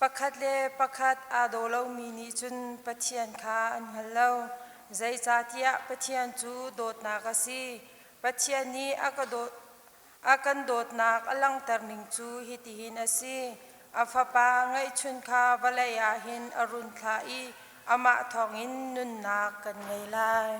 Pakhat le pakhat adolo mini chun pathian kha an hallo zai chatia pathian chu dot na ka si pathian ni akan dot nak alang tarning chu hitihin asi afapa ngai chun kha balaya hin arun thlai ama thongin nun nak kan ngai lai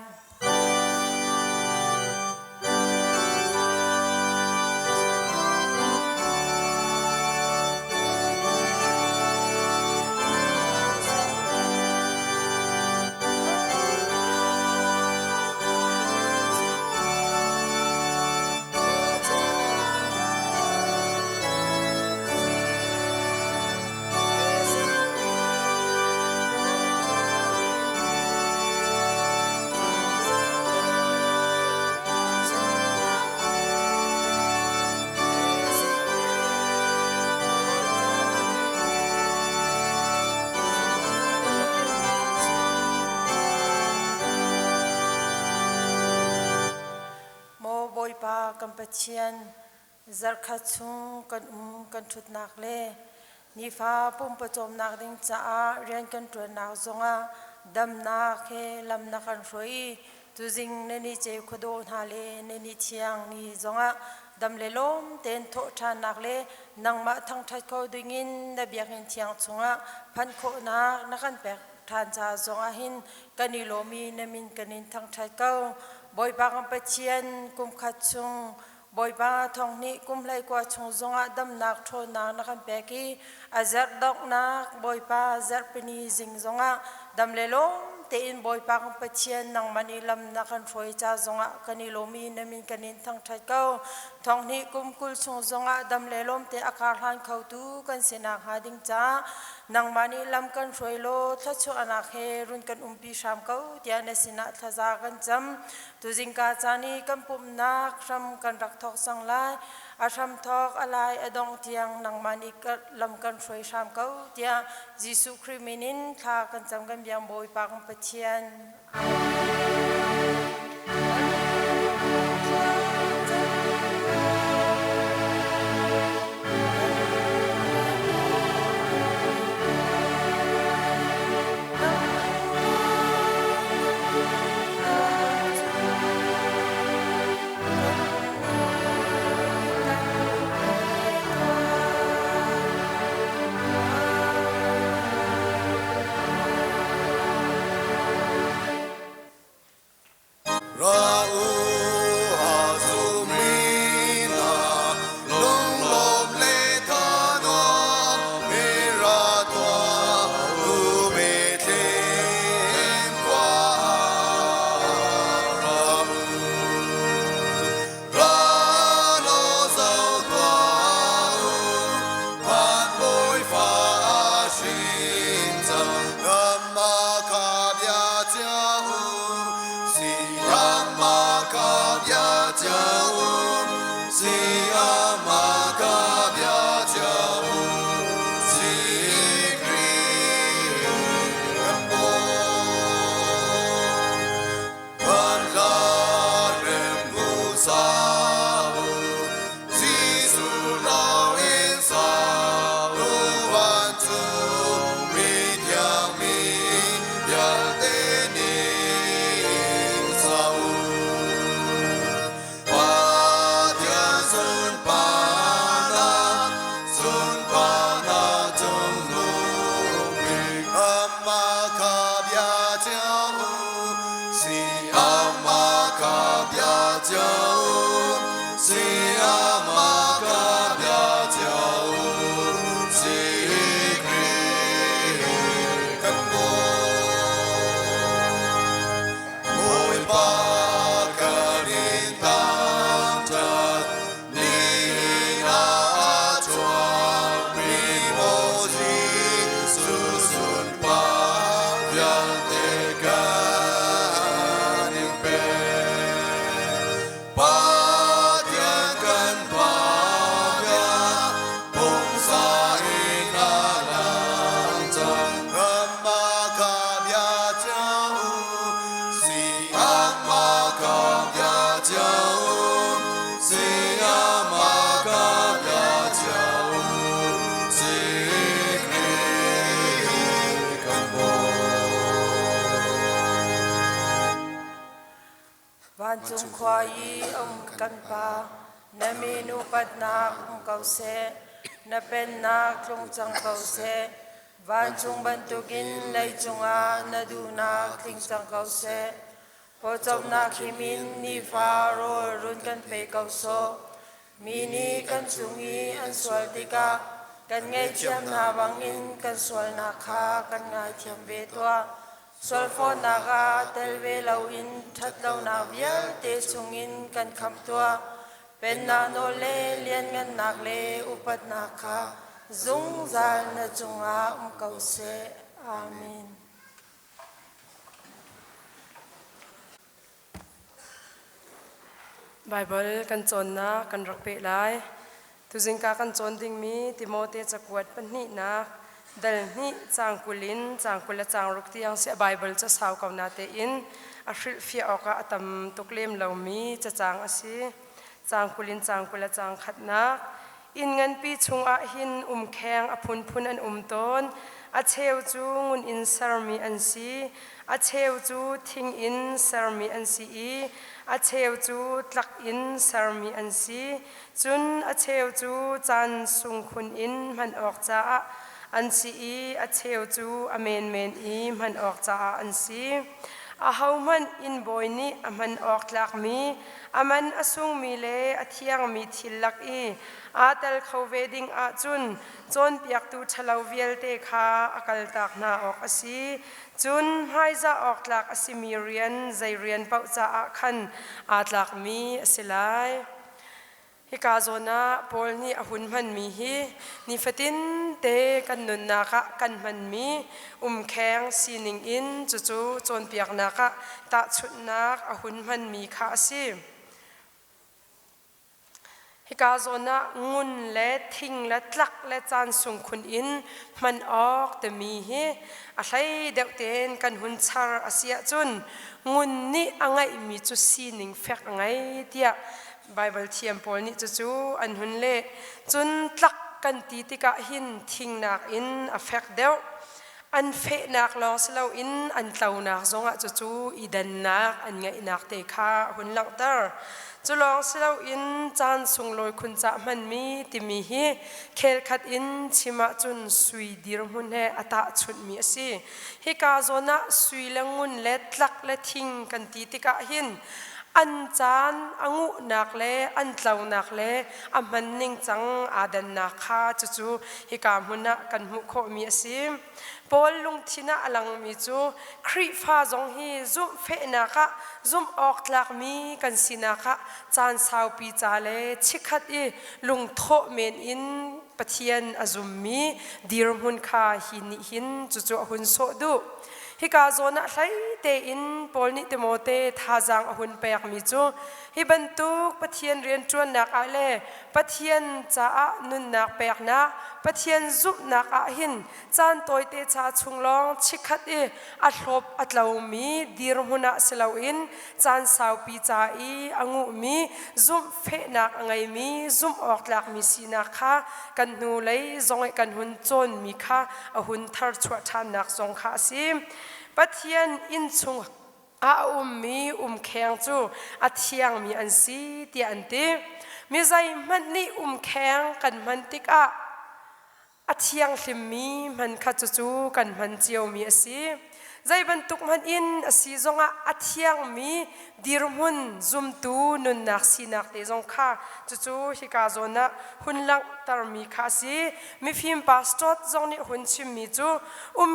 Kampachian Zarhpi chung kan thut nak le nifa Pumh pachom nak ding cha rian kan tro nak zonga dam na khe lam na kan roi tu Zing ne ni che Kumdongh le ne ni thiang ni zonga dam le lom ten tho tha nak le nangma Thawngtha ko dingin na biak hin thiang chunga phan kho na kan pek than cha zonga hin kanilomi namin kanin Thawngtha ko boy ba Kampachian kum khat chung boy ba thong ni kum lai kwa chung zonga dam nak tho na kan peki azar dok nak boy ba Zarhpi ni Zing zonga dam le lom te in boy pa Kampachian nang mani lam na kan roi cha zonga kanilomi namin kanin Thawngtha ko thong ni kum kul chung zonga dam le lom te akar han khau tu kan senak ha ding cha nang mani lam kan roi lo thachu anak he run kan umpi sham ko tia na sina thaza kan cham tu Zing ka chani kan pum nak ram kan rak thok sang lai asham thok alai adong tiang nang mani lam kan roi sham ko tia Jisu Kriminin kha kan cham kan biang boy pa Kampachian Bye. จุงควายกันปานามีนุปัดนักเกาเสนเป็นนักทรงจังเกาเสวันจุงบันตุกินเลยจุงอานาดูนักทิ้งจังเกาเสพอจบนักขิมินนิฟาโรรุนกันเปเกาโซมีนีกันจุงอีอันสวลติกากันไงเทียมนาบังอินกันสวลนาคากันไงเทียมเวตัวสวลฟอนนากาเตลเวลาอินทัดเลานาเวียลเตจุงอินกันคำตัวเป็นนาโนเลเลียนเงินนักเลอุปัตนาคาจุงจาลนาจุงอาเกาเสอาเมนไบเบิลกันจนนะกันรักเปลายทุจิงกากันจนดิ่งมีติโมเตจะกวดปันนี่นะเดลนี่จางกุลินจางกุลจางรุกที่ยังเสียไบเบิลจะสาวกับนาเตอินอาฟิลฟิออกอาตมตุกเลมเหล่ามีจะจางอาศีจางกุลินจางกุลจางขัดนักอินเงินปีชุงอาหินแข็งอพุนพุนอันต้นอาเชวจูงุนอินสารมีอันซีอาเชวจูทิ้งอินสารมีอันซีอาเชวจูตลักอินสารมีอันซีจุนอาเชวจูจันสุงคุณอินมันออกจากอันซีอาเชวจูอเมนเมนมันออกจากอันซีอาเฮามันอินบอยนี้มันออกหลักมีมันอสุงมีเลอเทียงมีทิลลักอาตัลเขาเวดิงอาจุนจนเปียกตูชลาวเวลเตคาอากาลตักนาออกอสีจุนให้จะออกหลักอสิมีเรียนใจเรียนเป้าจะอาคันอาหลักมีสิไลฮิกาโซนาโพลนี่อาหุนมันมีฮีนิฟตินเตกันนุนนาคะกันมันมีแข็งซีนิงอินจู่ๆจนเปียกนาคะตาชุดนักอาหุนมันมีข้าซีฮิกาโซนางุนและทิ้งและตลักและจานสุงคุณอินมันออกแต่มีเฮอะไรเด็กเต้นกันหุ่นชาอาเซียจุนงุนนี่อังไงมีจุสีนิงเฟกอังไงเดียไบเบิลเทียมโพลนี่จู่ๆอันหุ่นเล่จุนตลักกันตีติกะหินทิ้งนักอินอเฟกเดียวอันเฟนักลองสลาวอินอันเต่านักจงอ่ะจู่ๆอีดันนักอันไงนักเตะขาหุ่นหลักเตอร์จุลองสลาวอินจานสุงลอยคุณจะมันมีติมีฮีเคลขัดอินชิมาจุนสุยดีรมุนเฮอตาชุดมีสิฮิกาโซนะสุยละงุนเล็ดลักเล็ดทิ้งกันตีติกะหินอันจานงูนักเลอันเต่านักเลมันนิ่งจังอาดันนักข้าจู่ๆฮิกามุนะกันมุขมีสิปอลลุงทินะอลังมีจูครีฟ้าจงฮีซุ่มเฟนักะซุ่มออกหลักมีกันสินักะจานสาวปีจาเลชิคัดลุงโทเมนอินปะเทียนอซุมมีดีรมุนคาหินจู่ๆหุ่นโซดูฮิกาโซนะไลเตอินปอลนิเตโมเตท่าจังหุ่นเปียกมีจูฮิบันตุกปะเทียนเรียนจวนนักอาเลปะเทียนจ้านุนนักเปียกนักปะเทียนซุบนักอาหินจานตัวเตชาชุงลองชิคัดอัดลบอัดลาวมีดีรมุนะสลาวอินจานสาวปีจาอังูมีซุมเฟนักไงมีซุมออกหลักมีสีนักค่ะกันนูเลยจงกันหุ่นจนมีค่ะหุ่นทาร์ชวทานนักจงค่ะสิปะเทียนอินชุงมีแข็งจูอาเทียงมีอันซีเตียนตีมีใจมันนี่แข็งกันมันติกอาเทียงลิมมีมันขัดจูกันมันเจียวมีสิใจบรรทุกมันอินสีจงอาเทียงมีดีรมุนซุมตูนุนนักสีนักเตจงค่ะจู่ๆฮิกาโซนะหุ่นลังตารมีค่ะสิมีฟิล์มพาสตอร์จงนี่หุ่นชิมมีจู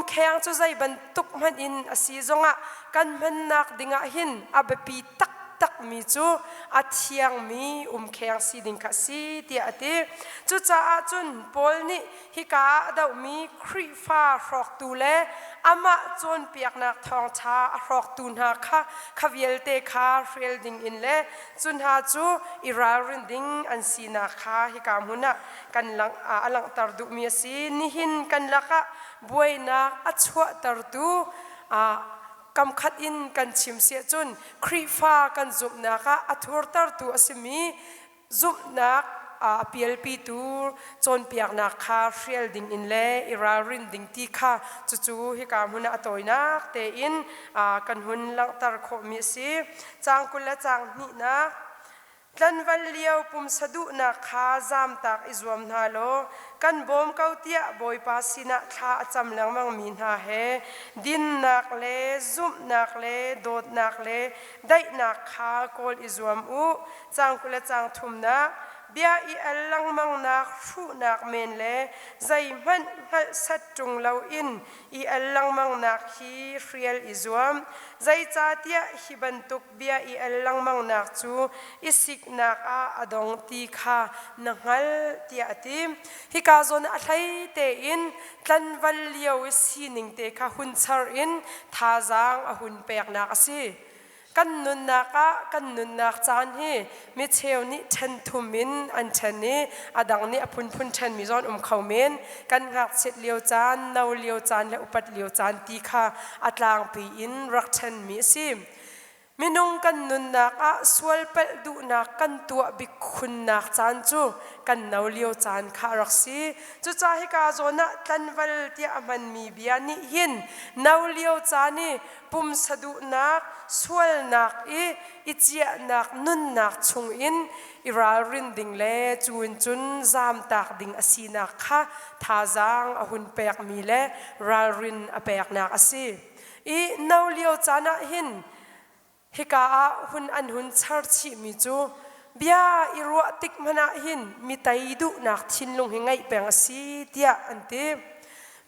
แข็งจูใจบรรทุกมันอินสีจงกันมันนักดิ่งหินอาเบปีตักมีจูอาเทียงมีแข็งสีดิ่งค่ะสิเตียเตจู่จ้าจุนปอลนี่ฮิกาดาวมีครีฟ้ารอกตูเลอามาจนเปียกนักทองชารอกตูนักค่ะขวิลเตคาเฟลดิงอินเลจุนหาจูอิรารินดิงอันสีนักค่ะฮิกามุนะกันลังลังตารดุมีสีนิหินกันลักะบวยนักอัจฉวตารดุกำคัดอินกันชิมเสียจุนครีฟ้ากันจุบนักอัทวร์ตารดุอสิมีจุบนัก PLP tu chon piak na kha real ding in le irarin ding ti kha chu hi ka huna atoina te in kan hun lang tar kho mi si chang kula chang ni na tlan val liao pum sadu na kha zam tak izwam na lo kan bom kau tia boi pa sina kha acham lang mang min ha he din nak le zum nak le dot nak le dai nak kha kol izwam u chang kula chang thum na bia I allang mang nak thu nak men le zai man hal sat tung lo in I allang mang nak hi real izwam zai cha tia hi bantuk bia I allang mang nak chu isik nak a adong ti kha nangal tia tim hi ka zon a thlai te in tlan val liao sining te kha hun char in tha zang a hun pek nak asi kan nun nak chan hi mi cheu ni then thumin an chan ni adang ni apun than mi zon khau men kan ngak chet liao chan nau liao chan le upat liao chan ti kha atlang pi in rak chan mi sim minung kan nun nak swal pel du nak kan tua bik khun nak chan chu kan nau liao chan kha rak si chu cha hi ka zona tlan val tia man mi bia ni hin nau liao chan ni pum sadu nak swal nak ichia nak nun nak chung in iral rin ding le chun zam tak ding asina kha tha zang ahun pek mi le ral rin apek nak asi I nau liao chana hin hika hun an hun char chi mi chu bia irwa tik mana hin mi taidu nak thinlung hingai peng asi tia ante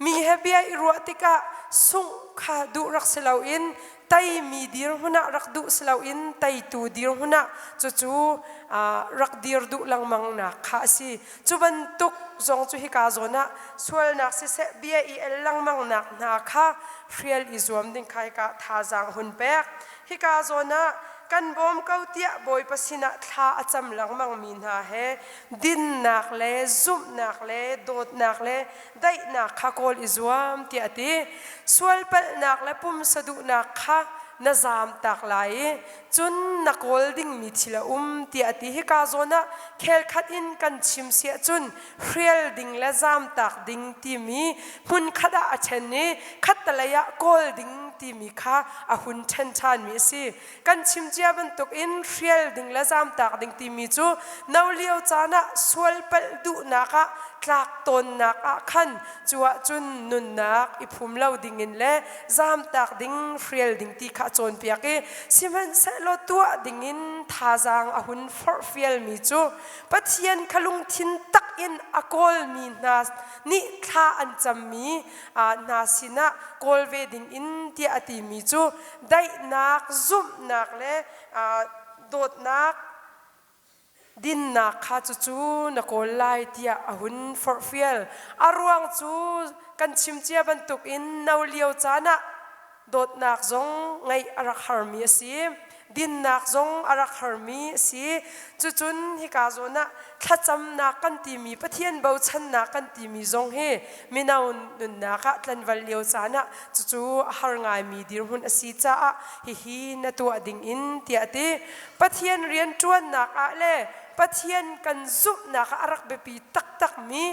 mi he bia irwa tika sung kha du rak selau in tai mi dir huna rak du selau in tai tu dir huna chu rak dir du lang mang na kha si chuban tuk zong chu hika zona swal nak si se bia I lang mang nak na kha real izwam ding khai ka tha jang hun pek hika zona kan bom kau tia boi pasina tha acham lang mang min ha he din nak le zum nak le dot nak le dai nak kha kol izwam ti ati swal pal nak le pum sadu nak kha na zam tak lai chun na kol ding mi thila ti ati hi ka zona khel khat in kan chim sia chun real ding la zam tak ding ti mi hun khada a chen ni khatalaya kol ding ti mi kha a hun chen chan mi si kan chim chia ban tok in real ding la zam tak ding ti mi chu nau liao chana swal pal du na ka tlak ton nak a khan chuwa chun nun nak I phum lo ding in le zam tak ding real ding ti kha chon piaki siman sa lo tua ding in tha jang a hun for fiel mi chu pathian khalung thin tak in akol mi na ni tha an cham mi na sina kol ve ding in ti ati mi chu dai nak zum nak le dot nak din na kha chu na kol lai tia ahun for fiel arwang chu kan chim chia ban tuk in nau liao chana dot nak zong ngai arak har mi si din nak zong arak har mi si chun hi ka zona thacham na kan ti mi pathian bau chan na kan ti mi zong he minaun nun na ka tlan val liao chana chu har ngai mi dir hun asi cha hi na tu ading in ti ati pathian rian tuan na ka le pathian kan zu na ka arak be pi tak mi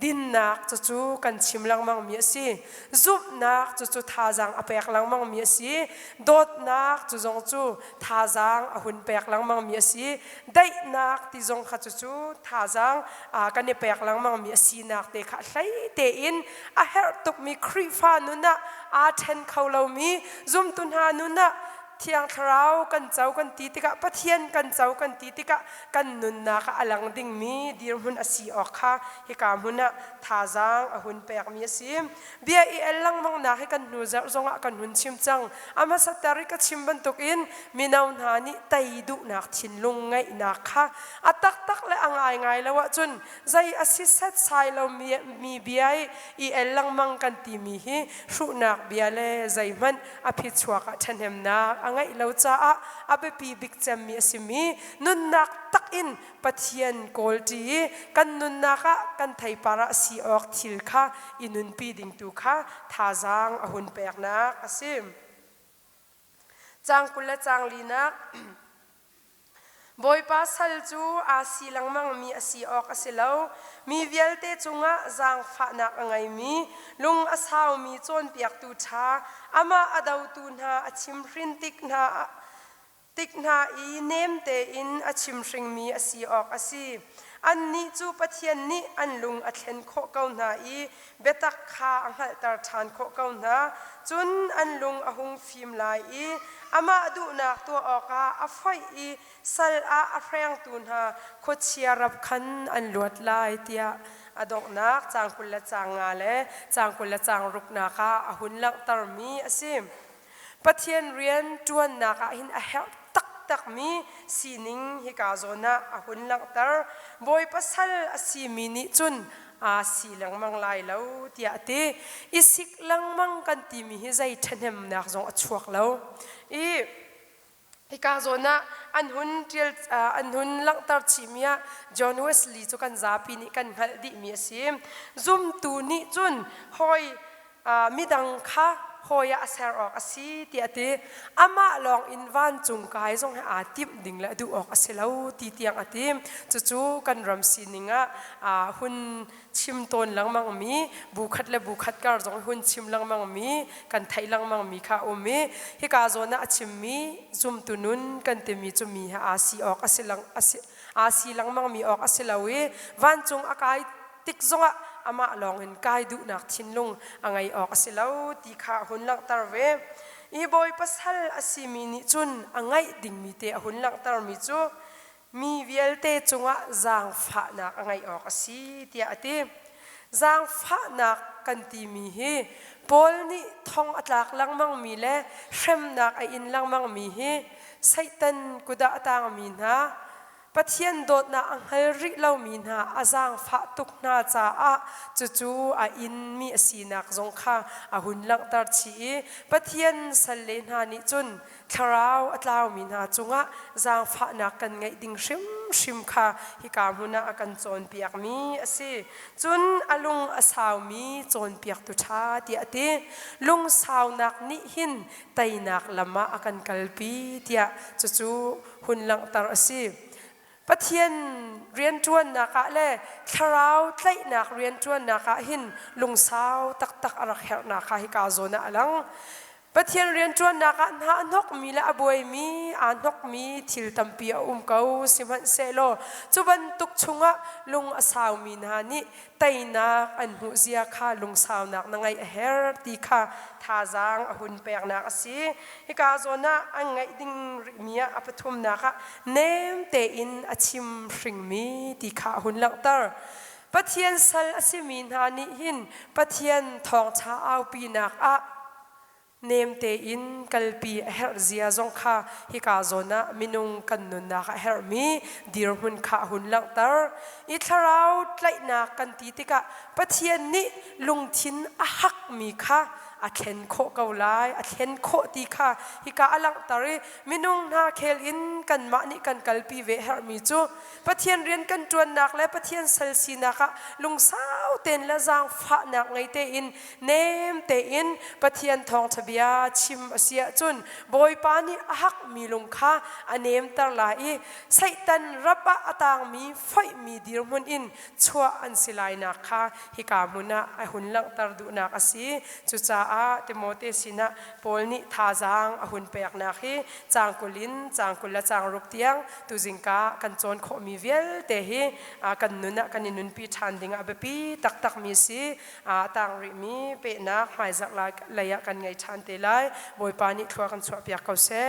din nak chu kan chim lang mang mi si zup nak chu tha jang apek lang mang mi si dot nak chu zong chu tha jang ahun pek lang mang mi si dai nak ti zong kha chu tha jang kan pek lang mang mi si nak te kha hlai te in a her tuk mi khri fa nu na a then khaulo mi zum tun ha nu na thiang thrau kan chau kan ti tika pathian kan chau kan ti tika kan nun na ka alang ding mi dir hun asi okha hi kam huna tha jang ahun pek mi sim bia I elang mang na he kan nu za zonga kan hun chim chang ama satari ka chim ban tuk in minaw na ni tai du nak thin lung ngai na kha atak tak le angai ngai lawa chun zai asisat sai lo mi bia I elang mang kan ti mi hi hru nak bia le zai man a phi chwa ka thanem na angai lo cha abe pi big cham mi asimi nun nak tak in pathian kolti kan nun naka kan thai para si ok thil kha inun pi ding tu kha tha jang ahun pek na asim chang kula chang lina boy pasal chu asi langmang mi asi ok asilo mi vielte chunga zang pha nak angai mi lung asau mi chon piak tu tha ama adau tu na achim hrin tik na I nem te in achim hring mi asi ok asi an ni chu pathian ni an lung athlen kho kau na I betak kha anghal tar than kho kau na chun an lung ahung phim lai I ama du nak to oka afoi I sal a afreng tu na kho chiarap khan an luat lai tia adok nak changkul la changa le changkul la chang ruk na ka ahun lang tar mi asim pathian rian tuan na ka hin a help tak mi sining hi ka zona ahun lang tar boy pasal asimi ni chun si lang mang lai lo tia te isik lang mang kan ti mi hi zai thanem nak zong achuak lo I ka zona anhun lang tar chimia John Wesley chu kan Zarhpi ni kan hal di mi sim zum tu ni chun hoi midang kha hoya asar ok asi ti ate ama long in van chung kai zong ha tip ding la du ok asilo ti tiang atim chu kan ram sininga hun chim ton lang mang mi bukhat le bukhat kar zong hun chim lang mang mi kan thai lang mang mi kha omi hi ka zona achim mi zum tunun kan te mi chu mi ha asi ok asi lang mang mi ok asilawi van chung akai tik zonga ama long in kai du nak thinlung angai ok asilau ti kha hun lang tarve I boy pasal asimi ni chun angai ding mi te hun lang tar mi chu mi vielte chunga zang pha nak angai ok asi ti ate zang pha nak kan ti mi hi pol ni thong atlak lang mang mi le shem nak ai in lang mang mi hi saitan kuda atang mi na pathian dot na anghal ri lo mi na azang pha tuk na cha a chu a in mi asinak zong kha a hun lang tar chi pathian salle na ni chun tharau atlaw mi na chunga zang pha na kan ngai ding shim kha hi ka huna akan chon piak mi asi chun alung asaw mi chon piak tu tha ti ate lung saw nak ni hin tainak lama akan kalpi tia chu hun lang tar asi pathian rian tuan na ka le tharau tlai nak rian tuan na ka hin lung saw tak arak her na ka hi ka zona alang pathian rian tuan na ka na anok mi la aboy mi anok mi thil tampi kau siman selo chuban tuk chunga lung asaw mi na ni taina an hu zia kha lung saw nak na ngai her ti kha thazang ahun pek na asi hi ka zona angai ding mia apathum na ka nem te in achim hring mi ti kha hun lang tar pathian sal asimin ha ni hin pathian Thawngtha au pi nak a nem te in kalpi her zia zong kha hi ka zona minung kan nun na ka her mi dir hun kha hun lang tar I tharau tlai na kan ti tika pathian ni lung thin a hak mi kha a thlen kho kau lai a thlen kho ti kha hi ka alang tari minung na khel in kan ma ni kan kalpi ve her mi chu pathian rian kan tuan nak le pathian sal si na ka lung sau ten la zang pha nak ngai te in nem te in pathian Thawngtha bia chim asia chun boy pa ni a hak mi lung kha anem tar lai saitan rapa atang mi phoi mi dir mun in chua an silai na kha hi ka muna a hun lang tar du nak asi chu cha a Timote sina polni thazang ahun pek na khi changkulin changkula changruk tiang tu Zingka kan chon kho mi vel te hi kan nuna kaninun pi thanding abepi tak mi si tang ri mi pe na mai zak la laya kan ngai than te lai boy pani thua kan chwa pyak kau se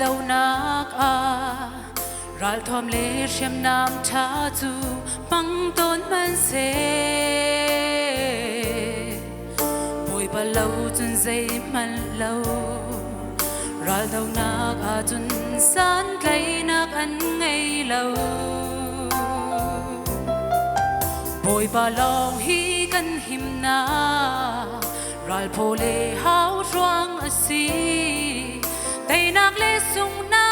đâu nak ral thom le shem nam tha chu pang ton man se boy ba lâu chun zai man lâu ral đâu nak chun san kai nak an ngai lâu bồi ba long hi kan him na ral phole hau roang asi tay nak le sung na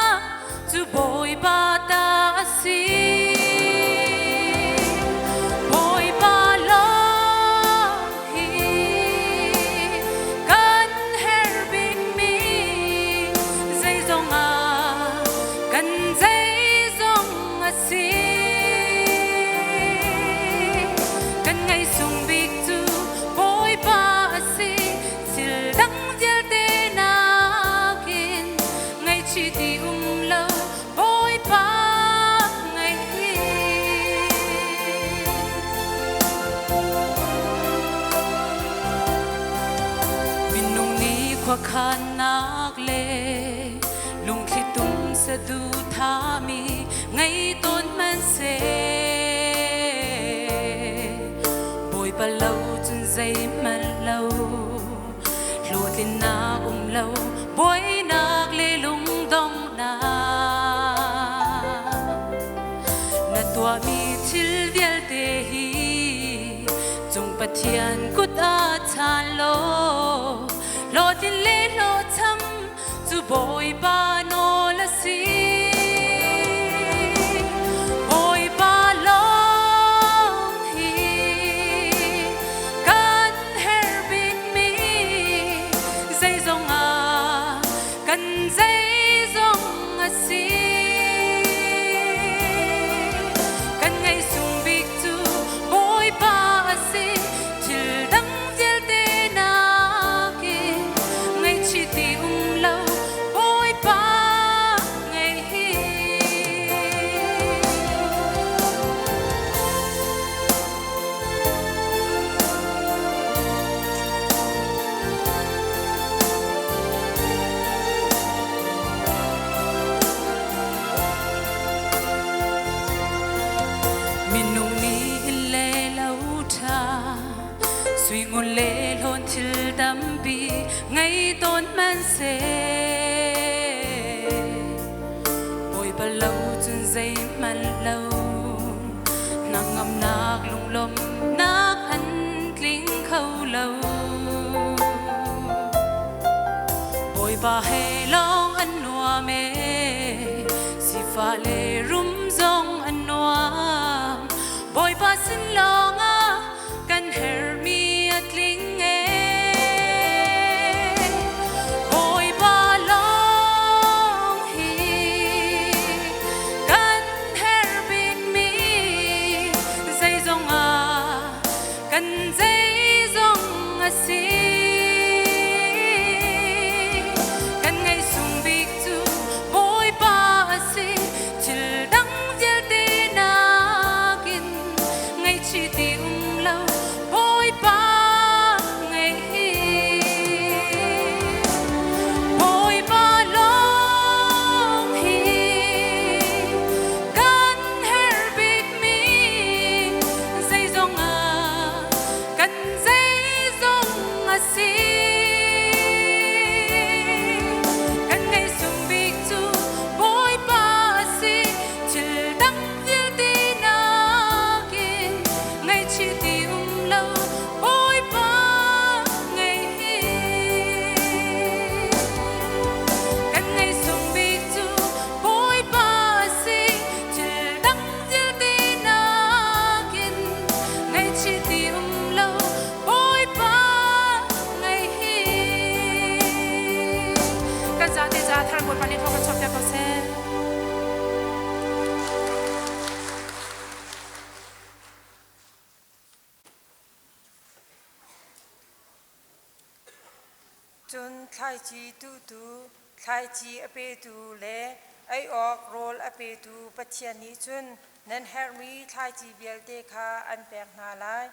chu bồi ba ta asi bồi ba long hi kan her bin mi dây dòng kan dây dòng asi kan ngay sung big tu bồi ba asi sil dang jel te na kin ngay chi ti lâu bồi ba ngay hi minung ni kwa khan nak le lung khi tum sa du tha mi ngay tôn man se bồi ba lâu chân dây man lâu lụa tin na lâu bồi nak le lung dong na tua mi thil vial te hi chung pathian kut a chan lo tin le lo cham chu bồi ba no la si bồi ba long hi kan her big mi dây dòng kan dây dòng si kan ngay sung big tu bồi ba asi til dang jel te na ki ngay chi ti lâu bồi ba ngay hi minung ni le lâu tha suy ngun le lon til dam bi ngay tôn man se bồi ba lâu chân dây man lâu nang ngam nak lung lom nak han kling khâu lâu bồi ba he long an noa me si fa le rum zong an noa bồi ba xin long kan her mi at ling bồi ba long hi kan her big mi dây dòng kan dây dòng si kan ngay sung big tu bồi ba asi til dang jel te na kin ngay chi ti lâu bồi ba ngay hi bồi ba long hi kan her big mi dây dòng kan dây dòng si kan ngay sung big tu bồi ba asi til dang jel te na kin ngay chi ti lâu bồi ba ngay hi kan ngay sung big tu bồi ba si til dang jel te na kin ngay chi ti lâu bồi ba ngay hi kan za te za thar bồi pa ni thok ka chop ya ko se chun khai chi tu tu khai chi ape tu le ai ok rol ape tu pathian ni chun nan her mi khai chi bial te kha an pek na lai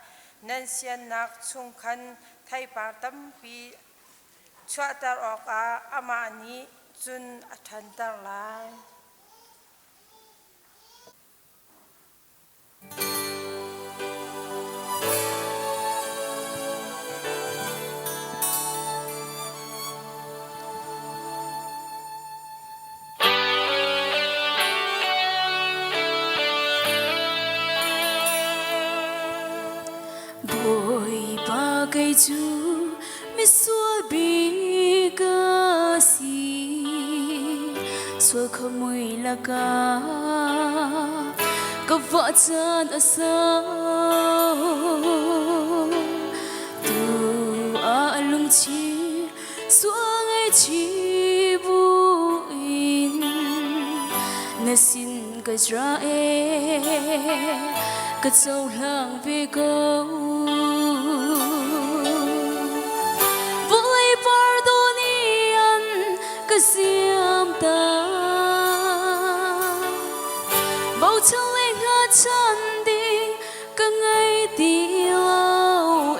nan sian nak chung khan thai par tam pi chwa tar ok ama ni chun athan tar lai bồi ba cây chú mi xua bi ca si xua không mùi là ca vợ chân ở sau tu a lung chi xua ngay chi buin na xin cái ra cái sâu lang về câu vui pardonian cái xiêm ta bầu trong lên hát chân đi cả ngày đi lâu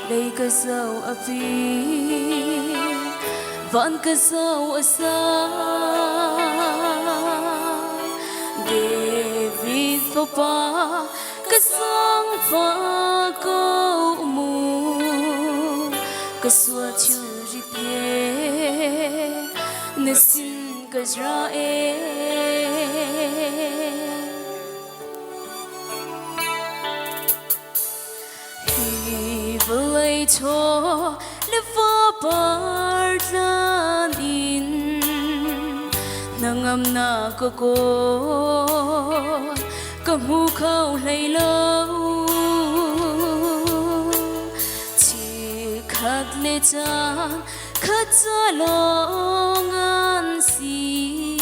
đây cái dâu ở phía vẫn cái dâu ở xa David papa cái sáng pha câu mù cái xua chưa đi thế nên xin cái ra hi vơi cho le va bar lan in nangam na ko mu khâu lấy lâu chỉ khát lệ chan khát cha long an si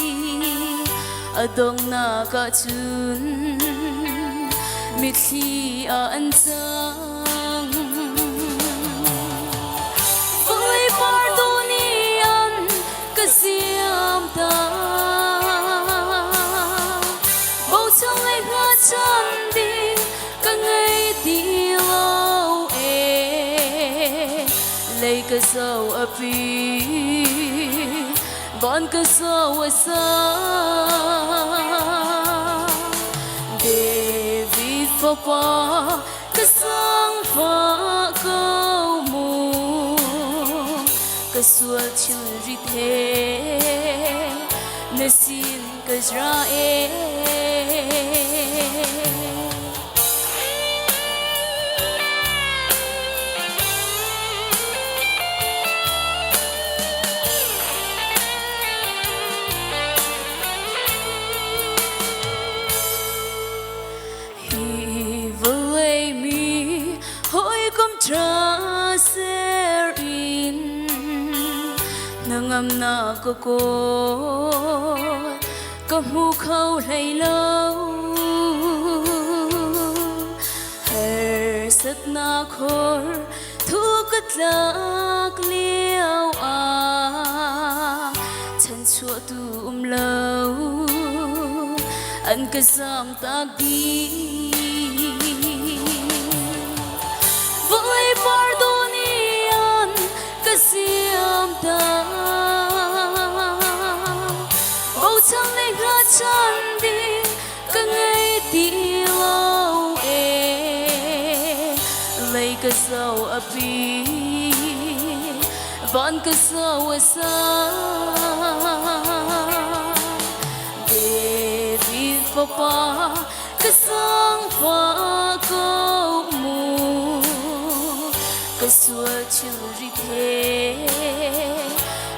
adong na ka chun mi thi an chang vui pardonian ka siam ta bầu trong ngày hoa chân đi cả ngày đi lâu lấy cái dâu ở phía bọn cái dâu ở xa David papa cái sáng pha câu mù cái xua chưa đi thế nên xin cái ra tra serin nangam na ko mu khâu lấy lâu her sat na khor thu cất lạc liêu chân chua tu lâu anh cái giam ta đi vui pardonian cái xiêm ta bầu trăng lên hát chân đi cả ngày đi lâu lấy cái dâu ở phía vẫn cái dâu ở xa David papa cái sáng pha câu mù cái xua chưa đi thế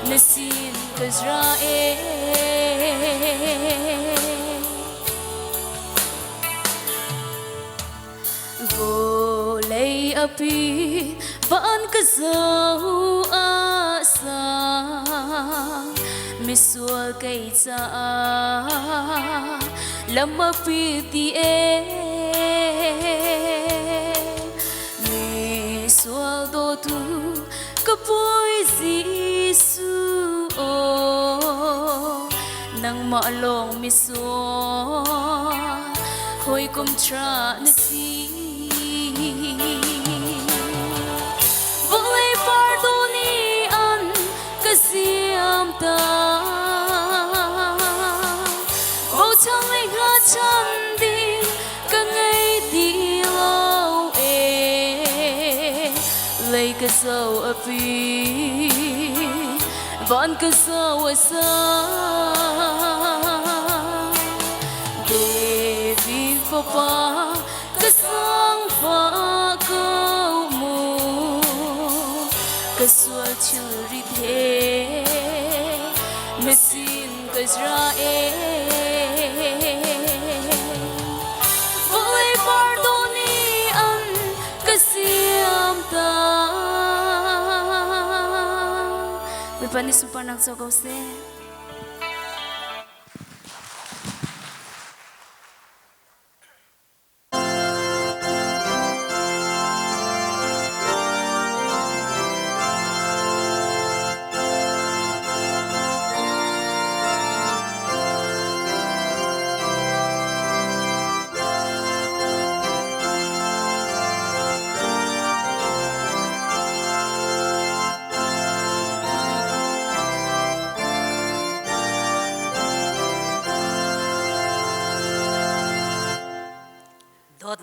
nên xin cái ra vô lấy ở phía vẫn cái dấu xa mi xua cây cha làm ở phía ti mi xua đô tu cái bôi Giêsu nang mạ lòng mi xua hồi cùng tra nè si vui pardonian cái xiêm ta bầu trăng lên hát chân đi cả ngày đi lâu lấy cái dâu ở phía vẫn cái dâu ở xa David papa cái sáng Israel Voi pardoni an kasiam ta May panisupan ang sogaw se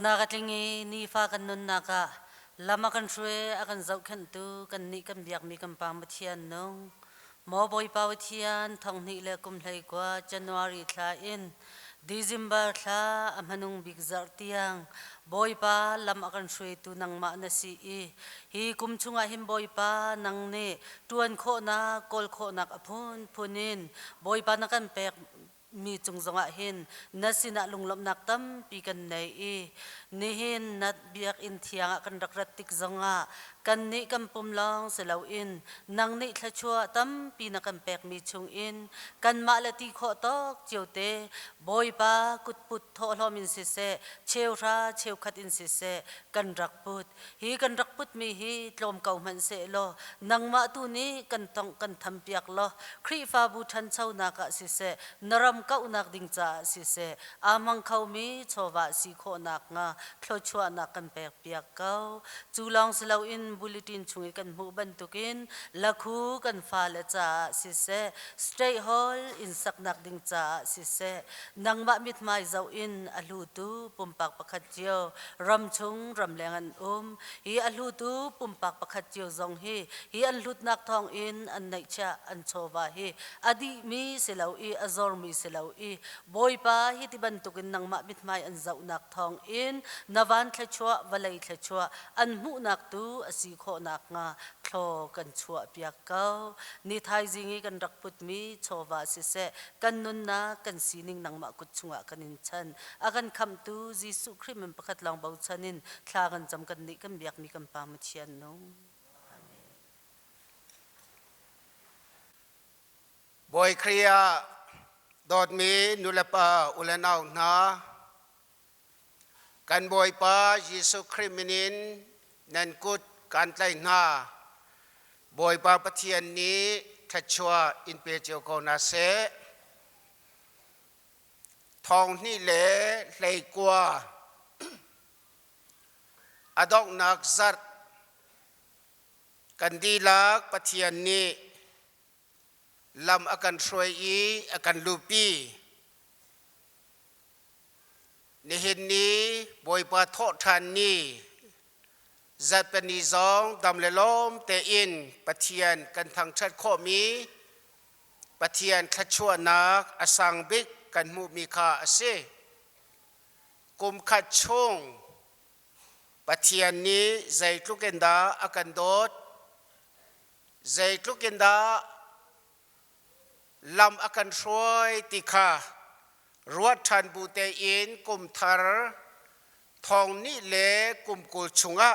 Nakatlingi ni fa kan nun naka lama kan shwe akan zau kan tu kan ni kan biak mi kan pamatian nong mo boy pawatian thong ni le kum hlai kwa January thla in December thla amhanung big zar tiang boy pa lam akan shwe tu nang ma na si I hi kum chunga him boy pa nang ne tuan kho na kol kho nak apun punin boy pa na kan pek mi chung zonga hin nasina lunglom naktam pi kan nei I nihin nat biak in thianga kan rakratik zonga kan ni kan pumlong selo in nang ni thlachua tam pi na kan pek mi chung in kan ma lati kho tok chiote boy pa kut put tho hlomin si se cheu ra cheu khat in si se kan rakput hi kan rakput mi hi tlom kau man se lo nang ma tu ni kan tong kan tham piak lo khri fa bu than chau na ka si se naram kau nak ding cha si se amang khau mi chowa si kho nak nga thlo chua na kan pek piak kau chulong selo in bulletin chungi kan mu ban tukin lakhu kan fa le cha si se stay hall in sak nak ding cha si se nang ma mit mai zau in alu tu pumpak pakhat chio ram chung ram lengan hi alu tu pumpak pakhat chio zong hi an lut nak thong in an nei cha an chowa hi adi mi selo I azor mi selo I boy pa hi ti ban tukin nang ma mit mai an zau nak thong in navan thlachua walai thlachua an mu nak tu asi kho nak nga thlo kan chua piak kau ni thai zingi kan rakput mi chowa si se kan nun na kan sining nang ma kut chunga kanin chan akan kham tu Jisu Christ mem pakhat lang bau chanin thla kan jam kan ni kan biak mi kan pa ma chian no boy kriya dot mi nulapa ulanau na kan boy pa Jisu Christ minin nan kut kan tlai na boy pa pathian ni thachua in pe chio ko na se thong ni le hlei kwa adok nak zat kan dilak pathian ni lam akan shroi I akan lupi nihin ni boy pa tho than ni zat pani zong dam le lom te in pathian kan thang chat kho mi pathian thachua nak asang bik kan mu mi kha ase kum khat chung pathian ni zai tlukenda akan dot zai tlukenda lam akan shroi tikha ruat than bu te in kum thar thong ni le kum kul chunga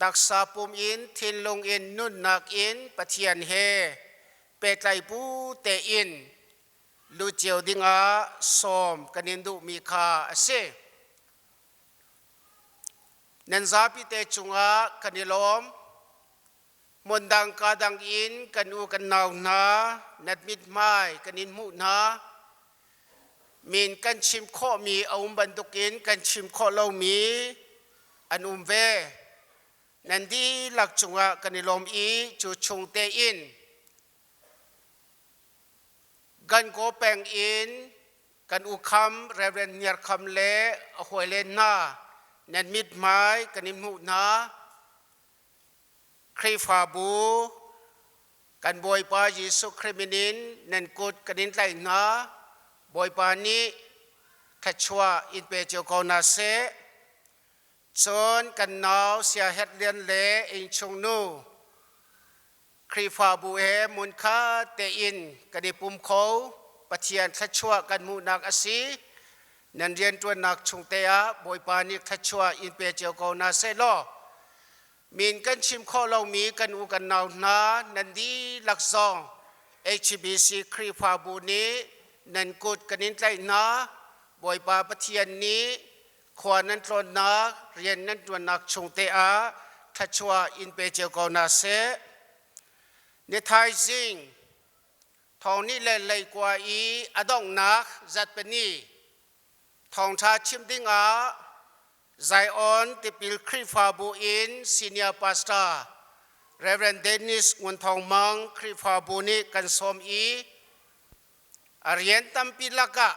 taksa pum in thin long in nun nak in pathian he pe tlai pu te in lu chiao dinga som kanin du mi kha ase nan Zarhpi te chunga kanilom mondang kadang in kanu kan naw na nat mit mai kanin mu na min kan chim kho mi aum bandukin kan chim kho lo mi anum ve nandi lak chunga kanilom I chu chung te in gan go peng in kan u kham reverend nyar kham le a hoilen na nat mit mai kanin mu na Krifa bu kan boy pa Jisu Kriminin nan kut kanin tlai na boy pa ni thachua in pe chio ko na se chon kan naw sia het lian le in chung nu ครีฟาบูเฮมุนคาเตอินกันดิปุมโคปะเทียนทัชชัวกันมูนักอสีนันเรียนตัวนักชงเตียบอยปานิกทัชชัวอินเปเจโกนาเซโลมีนกันชิมข้อเรามีกันอูกันนาวนานันดีลักซอง HBC ครีฟาบูนี้นันกุดกันนินไลนาบอยปาปะเทียนนี้ขวานันตรนักเรียนนันตัวนักชงเตียทัชชัวอินเปเจโกนาเซในไทยซิงทองนี่เลยกว่าอีอดองนักจัดเป็นนี่ทองชาชิมดิ้งอาไซออนติปิลครีฟาบูอินซีเนียร์พาสต้าเรเวนเดนิสงวนทองมังครีฟาบูนี่กันสมอีเรียนตัมปิลักะ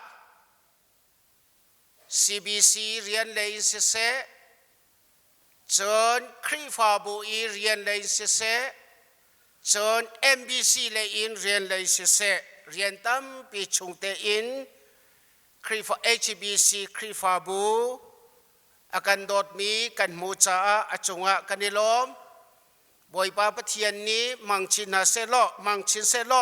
CBC เรียนเลยเสเสจนครีฟาบูอีเรียนเลยเสเสจน MBC เลยอินเรียนเลยเสเสเรียนตัมปีชงเตอินครีฟา HBC ครีฟาบูอาการโดดมีกันมูจาอาจงะกันนิลมบอยปาปเทียนนี้มังชินาเซโลมังชินเซโล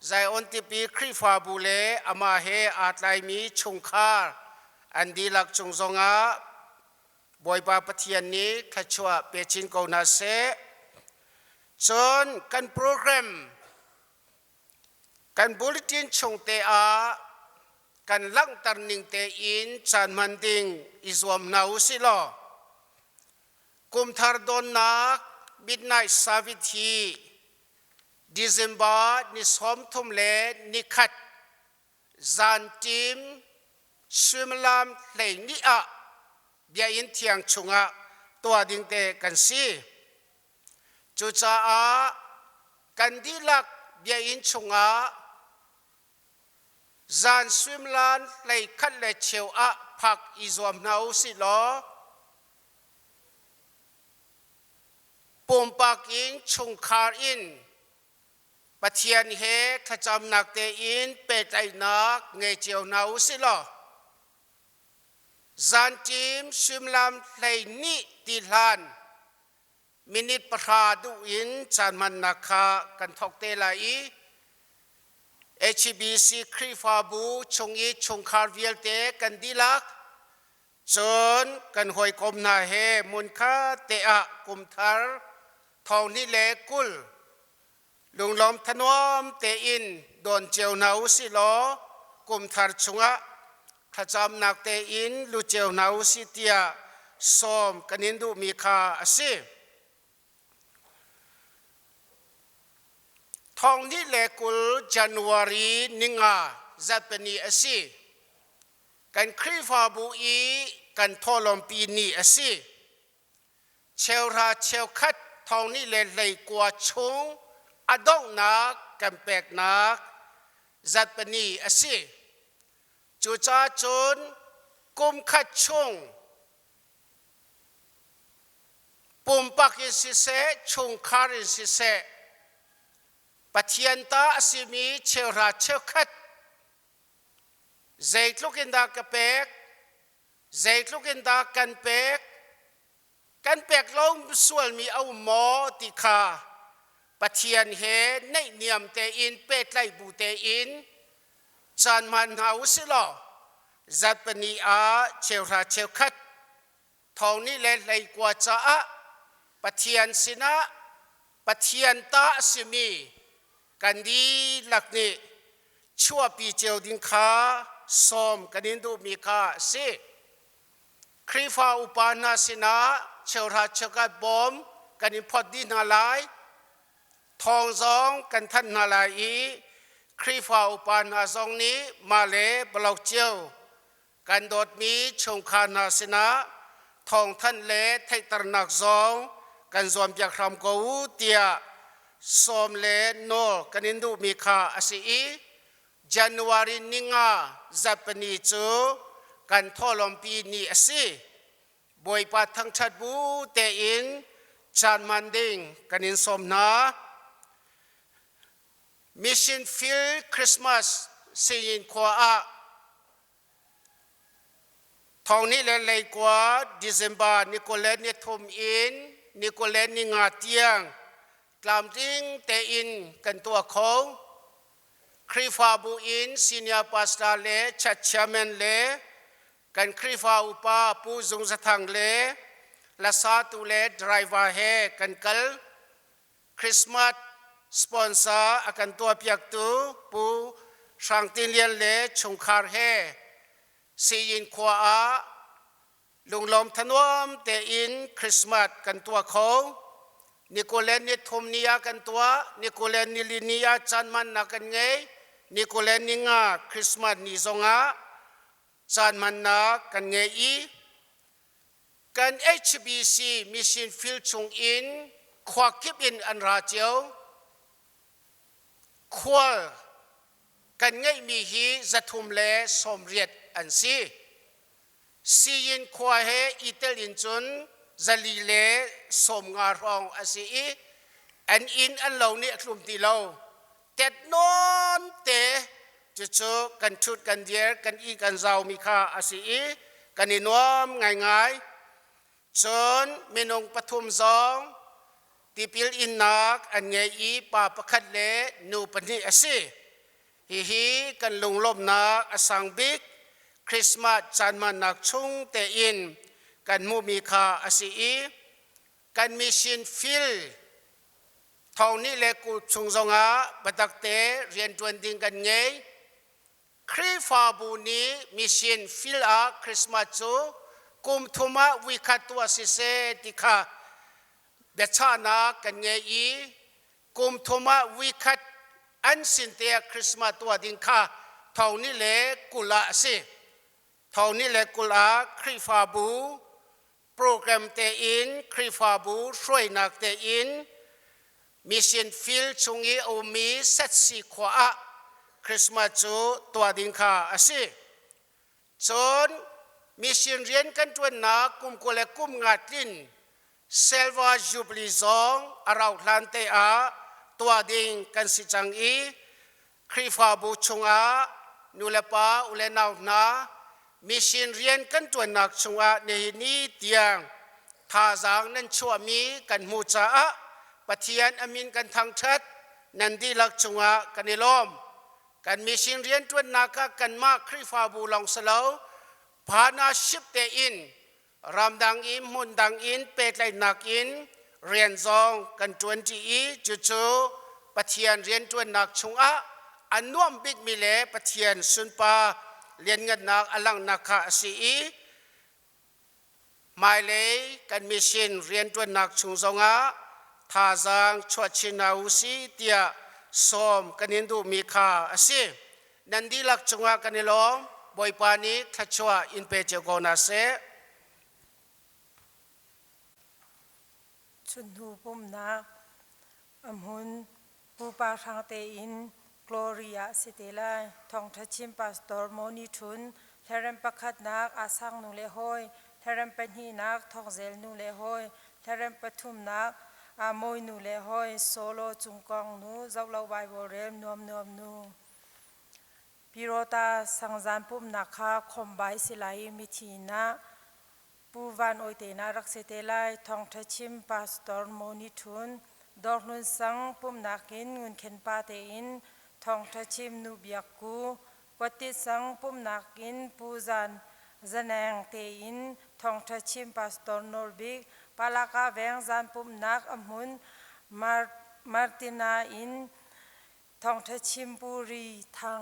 ใจอนติปีครีฟาบูเลอามาเฮอาตไลมีชงคาอันดีลักจงจงะบอยปาปเทียนนี้ทัชวะเปชินโกนาเซจนกันโปรแกรมกันบุลตินชงเตอากันลังตันนิงเตอินจานมันดิงอิสวมนาอุสิโลกุมทาร์ดอนนักมิดไนท์สาวิธีดิเซมบาร์นิสอมทุมเลนิคัดจานจิมสวิมลามเลนิอาเบียอินเทียงชงะตัวดิงเตกันซีจูจ้ากันดีลักเบียอินชงะจานสวิมลานเลยคัดเลยเชียวอะพักอิจวมนาอุสิโลปุ่มปักอินชงคาร์อินปะเทียนเฮขจำนักเตอินเปตไอนักเงยเจียวนาอุสิโลจานจิมสวิมลามเลยนิติลานมินิตประหาดูอินจานมันนักขากันทอกเตลาอีHBC ครีฟาบูชงอีชงคาร์เวียลเตกันดีลักจนกันหอยกลมนาเฮมุนค่าเตะกุมทาร์ทองนี่เลกุลลุงลมทนวมเตอินโดนเจียวนาอุสิโลกุมทาร์ชงะขจำนักเตอินลูเจียวนาอุสิเตียสมกันนินดูมีคาอสิทองนี่เลกุลจันวารีนิงาจัดเป็นนี่อสิกันครีฟาบูอีกันทอลมปีนี่อสิเชลราเชลคัดทองนี่เลยกว่าชงอดองนักกันแปกนักจัดเป็นนี่อสิจูจ้าจนกุมคัดชงปุ่มปักอินสิเสชงคารินสิเสปะเทียนตาสิมีเชลราเชลคัดใจลุกินดากระเปกใจลุกินดากันเปกกันเปกลงส่วนมีเอาหมอติคาปะเทียนเฮในเนียมเตอินเป็ดไลบูเตอินจานมันหาอุสิโลจัดปนีอาเชลราเชลคัดทองนี่เลยกว่าจ้าปะเทียนสินะปะเทียนตาสิมีกันดีหลักนี่ชั่วปีเจียวดิงคาสมกันดินดูมีคาสิครีฟาอุปานาสินะเชลราเชกัดบอมกันดินพอดีนาลายทองซองกันทันนาลายอีครีฟาอุปานาซองนี้มาเลบลอกเจียวกันโดดมีชงคานาสินะทองท่านเลไทตรนักซองกันซอมจากคำกูเตียสมเลโนกันอินดูมีคาอสีจันวารีนิงาจับปนีจูกันทอลมปีนีอสีบอยปัดทั้งชัดบูเตอินจานมันดิงกันอินสมนามิชชั่นฟิลคริสต์มาสซีนขวาทองนี้เลยกว่าดิเซมบานิโคเลนนิทมอินนิโคเลนนิงาเตียงไ ลามจิงเตอินกันตัวโคคริฟาบูอินซีเนียปาสตาเลชัดชาเมนเลกันคริฟาอุปาปูซุงสะทังเลละซาตุเลดไดรเวอร์เฮกันกัลคริสต์มาสสปอนเซอร์อากันตัวเปียกตูปูช่างตินเลียนเลชงคาร์เฮซียินขวาลุงลมทนวมเตอินคริสต์มาสกันตัวเขานิโคเลนนิทมเนียกันตัวนิโคเลนนิลินียจันมันนักันไงนิโคเลนนิงาคริสต์มาสนิซงาจันมันนักันไงอีกัน HBC มิชชันฟิลชงอินขวากิบอินอันราเจียวขวากันไงมีฮีจะทุมเลสมเรียดอันซียินขวาเฮอิตาลินจุนจะลีเลสมงารองอาศีอันอินอันเหล่านี้กลุ่มที่เราเต็ดนอนเตะจู่ๆกันชุดกันเดียร์กันอีกันเจ้ามีค่าอาศีกันอินวมง่ายๆจนมีนงปฐุมซองที่พิลอินนักอันเงยป่าประคัดเลนูปนิอาศีฮีกันลงลมนักอสังบิกคริสต์มาสจันมันนักชุงเตอินกันมูมีค่าอาศีกันมิชินฟิลทองนี้เลกุชุงซงอาบัตักเตเรียนจวนดิงกันไงคริฟาบูนีมิชินฟิลอาคริสต์มาสจูกุมทุมาวิคัตตัวสิเซติคาเบชานากันไงกุมทุมาวิคัตอันสินเตียคริสต์มาสตัวดิงคาทองนี้เลกุลาสิทองนี้เลกุลาคริฟาบูโปรแกรมเตอินคริฟาบูช่วยนักเตอินมิชชันฟิลชงอีโอมีเซตสีขวาคริสต์มาสจูตัวดิงคาอาศีจนมิชชันเรียนกันจวนนักกุมกุเลกุมงัดลินเซลวาจูบลิซองอาราวลันเตอาตัวดิงกันสิจังอีคริฟาบูชงอานูเลปาอุเลนาวนามิชินเรียนกันตัวนักชงอาในนี้เตียงท่าจางนั้นชัวมีกันมูจ้าปะเทียนอามินกันทางชัดนันดีลักชงอากันในลมกันมิชินเรียนตัวนักกันมากคริฟาบูลองสลาวพานาชิปเตอินรำดังอินมุนดังอินเป็ดไหลนักอินเรียนซองกันจวนจีจู่ๆปะเทียนเรียนตัวนักชงอาอันน่วมบิ๊กมิเลปะเทียนสุนปาเรียนเงินนักอลังนักขาสีไม่เลยกันมิชินเรียนตัวนักชุงซงอาท่าจางชวดชินาอุสีเตียสมกันยินดูมีขาสีนันดีลักจงอากันนิลองบอยปานีขจวอินเปเจโกนาเซชุนหูปุ่มนักอมหุนปูปาทางเตอินกลอริอาสิเตลัยทองทัชิมปาสตอร์โมนิทุนเทเรมประคัดนักอาสังนุเลหอยเทเรมเป็นหีนักทองเซลนุเลหอยเทเรมปทุมนักอามอยนุเลหอยโซโลจุงกองนูเจ้าเราไบโบเรมนวมนูพิโรตาสังจานปุ่มนักข้าคมใบสิไลมิทีนะปูวันโอเตนารักเสเตลัยทองทัชิมปาสตอร์โมนิทุนดอกนุนสังปุ่มนักอินเงินเข็นปาเตอินทองทัชิมนูเบียกูวัติสังปุ่มนักอินปูจันจันแองเตอินทองทัชิมปาสตอร์โนลบิกปาลากาแวงจันปุ่มนักอมุนมาร์ตินาอินทองทัชิมปุรีทัง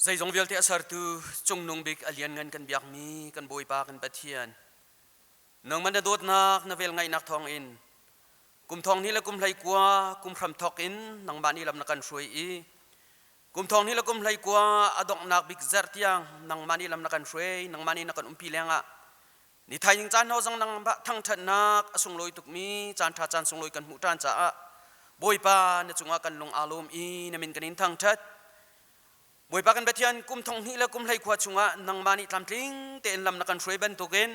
ใจจงเวลเทอสารตูจงนงบิกอเลียนเงินกันเบียกมีกันบอยปากันปะเทียนนงมันจะโดดนักนเวลไงนักทองอิน กุมทองนี่ละกุมไหลกว่ากุมพรำทอกอินนังบ้านนี่ลำนักกันช่วยอีกุมทองนี่ละกุมไหลกว่าอดอกนักบิกเซอร์ที่ยังนังบ้านนี่ลำนักกันช่วยนังบ้านนี่นักกันปีเลี้ยงอ่ะนี่ไทยยังจานเขาจังนังทั้งทันนักส่งลอยตุกมีจานท่าจานส่งลอยกันหูจานจ้าบอยปาเนี่ยจงว่ากันลงอารมณ์อีเนี่ยมินกันอินทั้งทัดบอยปากันไปเทียนกุมทองนี่ละกุมไหลกว่าจงว่านังบ้านนี่ลำทิ้งเต็นลำนักกันช่วยเป็นตุกิน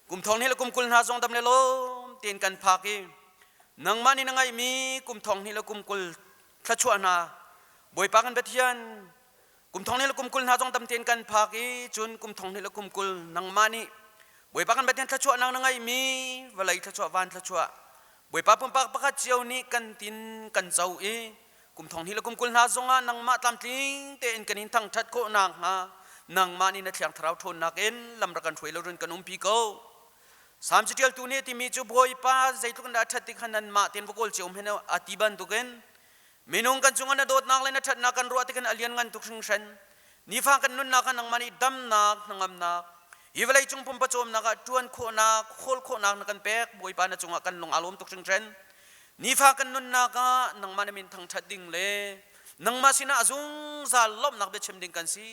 กุมทองนี่ละกุมกุลหาจงดำเลโลเต็นกันพักอีนังมานี่นังไงมีกุมทองนี่ละกุมกุลทัชวนาบอยปากันเบียนกุมทองนี่ละกุมกุลนาจงตำเตียนกันพากีจุนกุมทองนี่ละกุมกุลนังมานี่บอยปากันเบียนทัชวนังไงมีเวลาทัชววันทัชวบอยปาปุ่มปากปากเจียวนี่กันตินกันเจ้าอีกุมทองนี่ละกุมกุลนาจงนังมาตำทิ้งเตียนกันอินทั้งทัดโคนังฮะนังมานี่นัดเถียงทราวทนนักเอ็นลำรักันช่วยเราเรื่องกันปีโก้สามสิบเดียวตัวนี้ที่มีจุบอยป้าใจทุกคนได้ทัดติขันนันมาเตียนพวกคนเชี่ยวเห็นเอาอธิบันตุกันมีนุ่งกันจุงกันโดดนักเลยนะทัดนักกันรัวติกันอเลียนกันทุกสิ่งเช่นนี่ฟังกันนุ่นนักกันนังมันดำนักนังอำนักอีเวลาจุงปุ่มประจมนักจวนโคนักโคลโคนักนักกันเป๊กบอยป้านะจุงกันลงอารมณ์ทุกสิ่งเช่นนี่ฟังกันนุ่นนักนังมันมีทั้งทัดดิ่งเลยนังมาสินะจุงซาลบนักเบ็ดเชมดิ่งกันสิ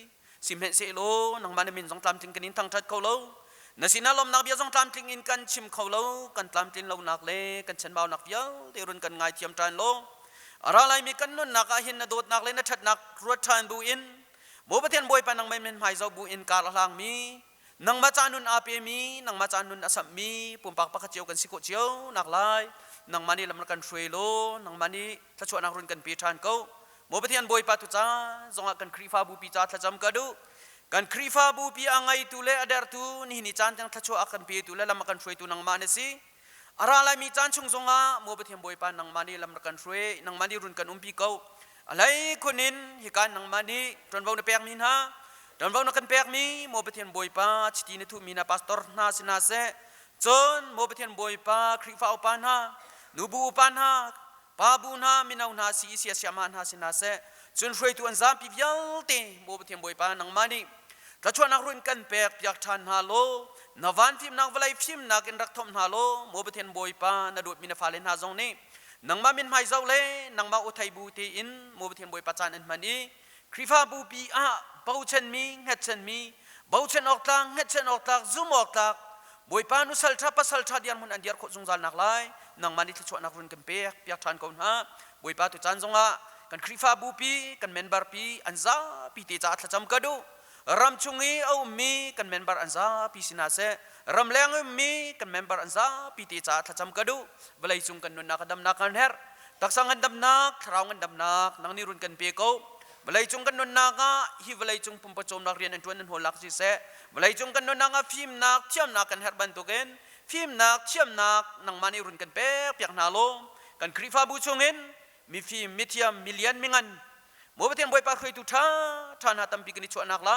สิเห็นเสโลนังมันมีสองตามดิ่งกันอินทั้งทัดเขาโลนสินาลมนักเบียร์จงตามทิ้งอินกันชิมเขาเล่ากันตามทิ้งเรานักเล่กันฉันเบานักเบียร์เดี๋ยวรุนกันง่ายเทียมจานโลอะไรมีกันนุ่นนักหินนโดดนักเล่นทัดนักรถทานบูอินโบปะเทียนบอยปานังไม่เป็นหายเจ้าบูอินการหลังมีนังมาจานุนอาเปมีนังมาจานุนอสัมมีปุ่มปากปากเจียวกันสิโกเจียวนักไล่นังมันนี่ลำนักกันช่วยโลนังมันนี่ถ้าชวนนักรุนกันปีทานเขาโบปะเทียนบอยปาตุจ้าจงกันครีฟ้าบูปีจ้าถ้าจำกระดูกันครีฟ้าบูปีอังไงตุเลอเดอร์ตูนี่นี่จานยังทัชวอากันปีตุเลลำกันช่วยตุนังมันนี่สิอะไรมีจานชงจงอ่ะโมบเทียมบอยปานังมันนี่ลำกันช่วยนังมันนี่รุนกันปีเขาอะไรคนนินฮิการนังมันนี่ตอนวันนับเปียกมีนะตอนวันนักกันเปียกมีโมบเทียมบอยปาชิตินทุมีนาพาสตอร์นาสินาเซจนโมบเทียมบอยปาครีฟ้าอุปานะนูบูอุปานะปาบูนะมินาวนาสีเสียเสียมันนาสินาเซจนช่วยตัวอันซาพิบยัลเตโมบเทียมบอยปานังมันนี่ถ้าชวนนักรุนกันเปียกอยากทานฮาโลนวันฟิมนักวลัยฟิมนักอินรักทอมฮาโลโมบเทียนบอยปานาดูดมินาฟาเลนฮาจงนี้นังมามินไม่เจ้าเล่นังมาอุทัยบูตีอินโมบเทียนบอยปาจานอันมันนี้ครีฟ้าบูปีอาบ่าวเชนมีเฮดเชนมีบ่าวเชนออกตางเฮดเชนออกตางซุ่มออกตางบอยปานุสัลทับปัสสัลทัดยันมุนอันเดียร์ขดจงจานนักไล่นังมันนี้ถ้าชวนนักรุนกันเปียกอยากทานก่อนฮะบอยปาตุจานจงอ่ะกันครีฟ้าบูปีกันเมนบาร์ปีอันซาปีติจ่าถ้าจำกระดูรำชุงีเอามีกันเมนบาร์อันซาปีสินาเซรำแรงเอามีกันเมนบาร์อันซาปีติจ่าถ้าจำกระดูเวลาจุงกันนุนนักดำนักกันเฮร์ตักสังกันดำนักทราวกันดำนักนังนิรุนกันเปียกเอาเวลาจุงกันนุนนักฮิเวลาจุงปุ่มประจมนักเรียนอันทวนอันหัวลักสิเซเวลาจุงกันนุนนักฟิล์มนักเชื่อมนักกันเฮร์บันตุเกนฟิล์มนักเชื่อมนักนังมานิรุนกันเปียกเปียกนาโลกันครีฟ้าบูชงเงินมีฟิล์มมิเทียมมิลเลียนมิงันโมบเทียนบอยปาเคยตุท่าท่านหาตำปีกันนิชวนักไล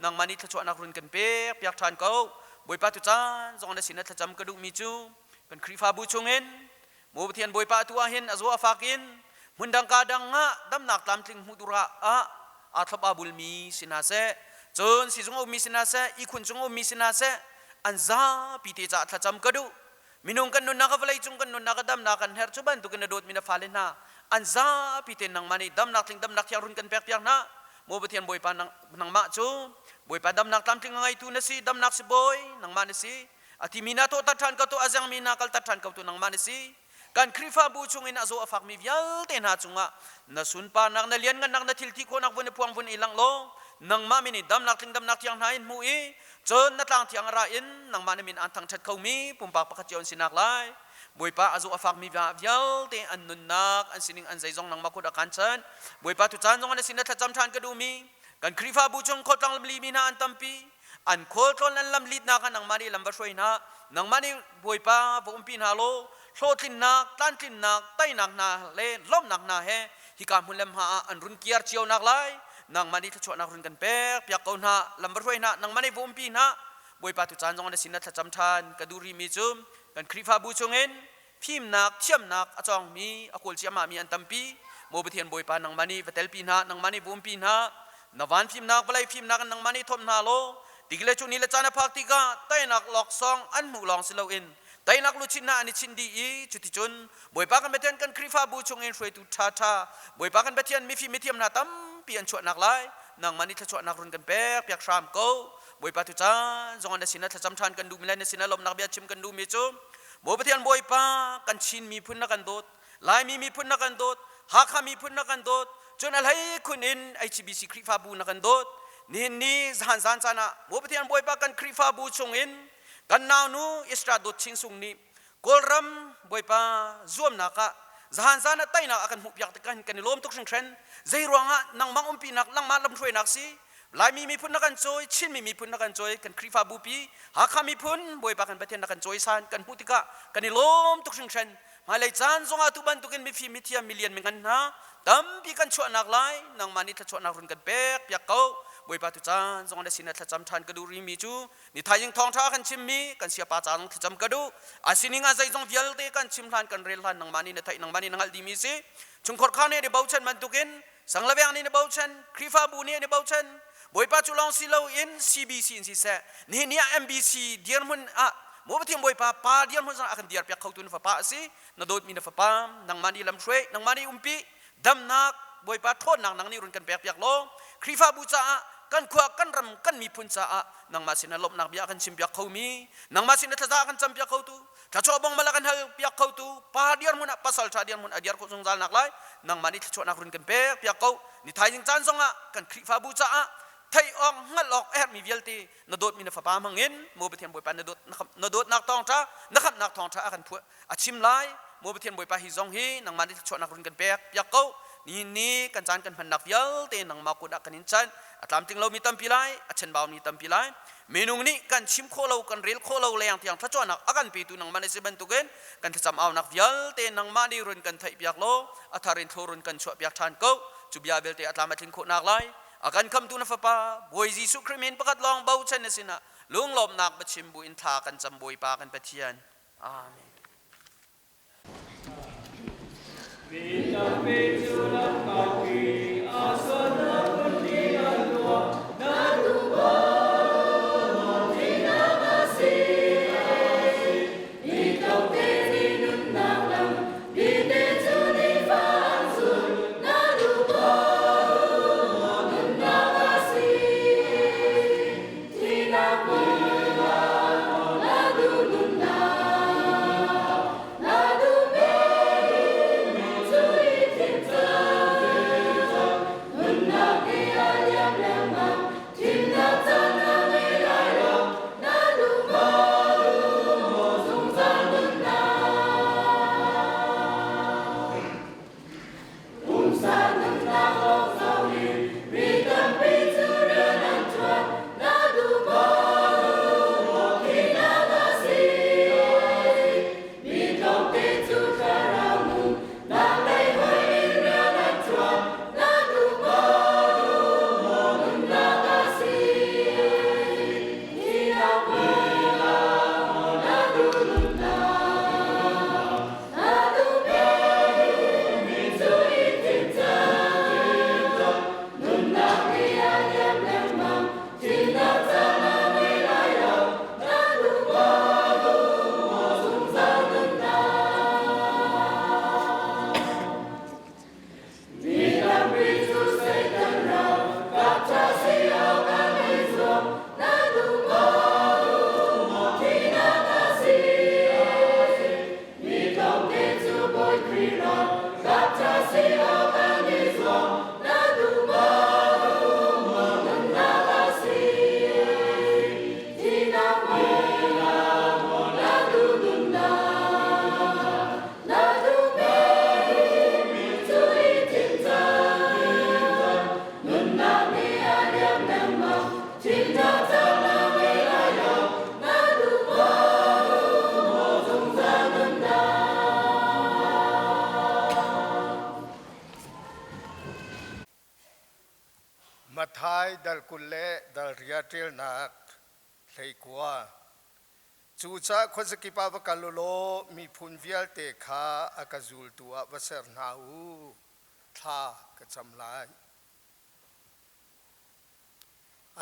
นังมันนี่ถ้าชวนนักรุนกันเป๊ะอยากทานเขาบอยปาตุจานจงได้สินะถ้าจำกระดูกมีจูกันครีฟ้าบูชงเงินโมบเทียนบอยปาตัวเห็นอซัวฟากินมุนดังกาดังงะดำหนักตามทิ้งหูดุระอาทับอาบุลมีสินาเซจนสิจงเอามีสินาเซอีคุณจงเอามีสินาเซอันซาปีเตจ่าถ้าจำกระดูมินุงกันนุนนักเวลัยจงกันนุนนักดำนักกันเฮร์จุบันตุกันโดดมินาฟาเลน่าอันซาปีเตนังมันนี่ดำนักทิ้งดำนักที่รุนกันเป๊ะนะโมบเทียนบอยปานังมาจูบอยปาดำนักตามทิ้งไงtu nasiดำนักสิบอยนังมานี่สิอธิมีนาโตตัดทันเขาตัวอาจังมีนาคัลตัดทันเขาตัวนังมานี่สิการครีฟ้าบูชงอินอาโซอฟักมีวิลเตนาจุงะนาสุนปานักนาเลียนกันนักนาทิลที่คนนักวันพวงวันอีหลังโลนังมามินี่ดำนักทิ้งดำนักที่ยังหายมูอีจนนักต่างที่ยังราอินนังมานี่มินอันทั้งชัดเขามีปุ่มปากปากเจียนสินักไลบอยปาอาโซอฟักมีวิลเตอันนุนนักอันสินิงอันใจจงนังมาคุดอาการฉันบอยปาตุจานจงอันสินทัดจำทานกระดูมีกันครีฟ้าบูชงโคตรลำลีมีนาอันตัมปีอันโคตรนั้นลำลีดนักนังมานี่ลำบะช่วยนะนังมานี่บอยปาบุมปีนาโลโลทินนักตันทินนักไตนักนาเล่ล้มนักนาเฮฮิการมุลเลมหาอันรุนเกียร์เชียวนักไลนังมานี่ถ้าชวนนักรุนกันเป๊ะอยากเอาหน้าลำบะช่วยนะนังมานี่บุมปีนะบอยปาตุจานจงอันสินทัดจำทานกระดูรีมีจุมกันครีฟ้าบูชงเงินพิมนักเชื่อมนักอาจองมีอกุลเชียมามีอันตัมปีโมบเทียนบอยปานังมานี่เวเทลปีนะนังมานี่บุมปีนะนวันฟิมนักเวลัยฟิมนักนังมันนี่ทมนาโลติกเลจุนีเลจานะพักติกาไตนักหลอกซองอันหมู่ลองสิเลอิน tay nak lu chin na ani chin di i chuti chun boi pa kan betian kan krifa bu chung in shroi tu tha tha boi pa kan betian mi fi mi thiam na tam pi an chuat nak lai nang mani tha chuat nak run kan pek piak shram ko boi pa tu cha zong an sina tha cham than kan du mi lai na sina lom nak bia chim kan du mi chu boi betian boi pa kan chin mi phun na kan dot lai mi phun na kan dot ha kha mi phun na kan dot chun al hai kun in HBC krifa bu na kan dot ni zan zan chana boi betian boi pa kan krifa bu chung in kan naw nu istra dot ching sung ni kolram boi pa zuam na ka zahan zana tai na akan hupyak kan kan lom tuk sing tren zai ruanga nang mang umpi nak lang ma lam throi nak si lai mi phun na kan choi chin mi phun na kan choi kan krifa bu pi ha kha mi phun boi pa kan pathen na kan choi san kan putika kan lom tuk sing tren ma lai chan zonga tu ban tukin mi fi mi thia million mi kan na tam pi kan chua nak lai nang mani tha chua nak run kan pek pyak ko boi pa tu chan zong da sinat tha cham than kadu ri mi chu ni thai jing thong tha kan chim mi kan sia pa chang tha cham kadu asininga zai zong vial te kan chim than kan rel than nang mani na thai nang mani nang al di mi si chung khor kha ne de bau chen man tukin sang la wang ni ne bau chen krifa bu ne bau chen boi pa chu long si lo in CBC in si se ni MBC dier mun a mo ba thiam boi pa dier mun sang akan diar pyak khau tu na fa pa si na dot mi na fa pa nang mani lam shwe nang mani umpi dam nak boi pa thon nang ni run kan pek pyak lo krifa bu cha kan khwa kan ram kan mi phun cha nang ma sin lop nak bia kan sim pyak khau mi nang ma sin tha za kan cham pyak khau tu tha cho bong mala kan hal pyak khau tu pa diar mun pasal tha diar mun adiar ko sung zal nak lai nang mani tha cho nak run kan pek pyak khau ni thai jing chan songa kan krifa bu cha thai ong ngal ok mi vialti na dot mi na fa pa mangin mo bethian boi pa na dot nak tong tha na khap nak tong tha akan phu achim lai mo bethian boi pa hi zong hi nang mani tha cho nak run kan pek pyak khau ni kan chan kan phan nak vial te nang ma ku da kan in chan atlam ting lo mi tam pilai achen baw mi tam pilai menung ni kan chim kho lo kan rel kho lo leng tiang tha chon nak akan pi tu nang mani se ban tu gen kan cham aw nak vial te nang ma ni run kan thai piak lo atharin thorun kan chwa piak than ko chu bia bel te atlam atin kho nak lai akan kam tu na fa pa boi jisu krimin pakat long bau chen sina lung lom nak ba chim bu in tha kan cham boi pa kan pathian amen Mathai dal kulle dal riatil nak lei kwa chu cha khozaki pa ba kalulo mi phun vial te kha akazul tua baser nau tha ka chamlai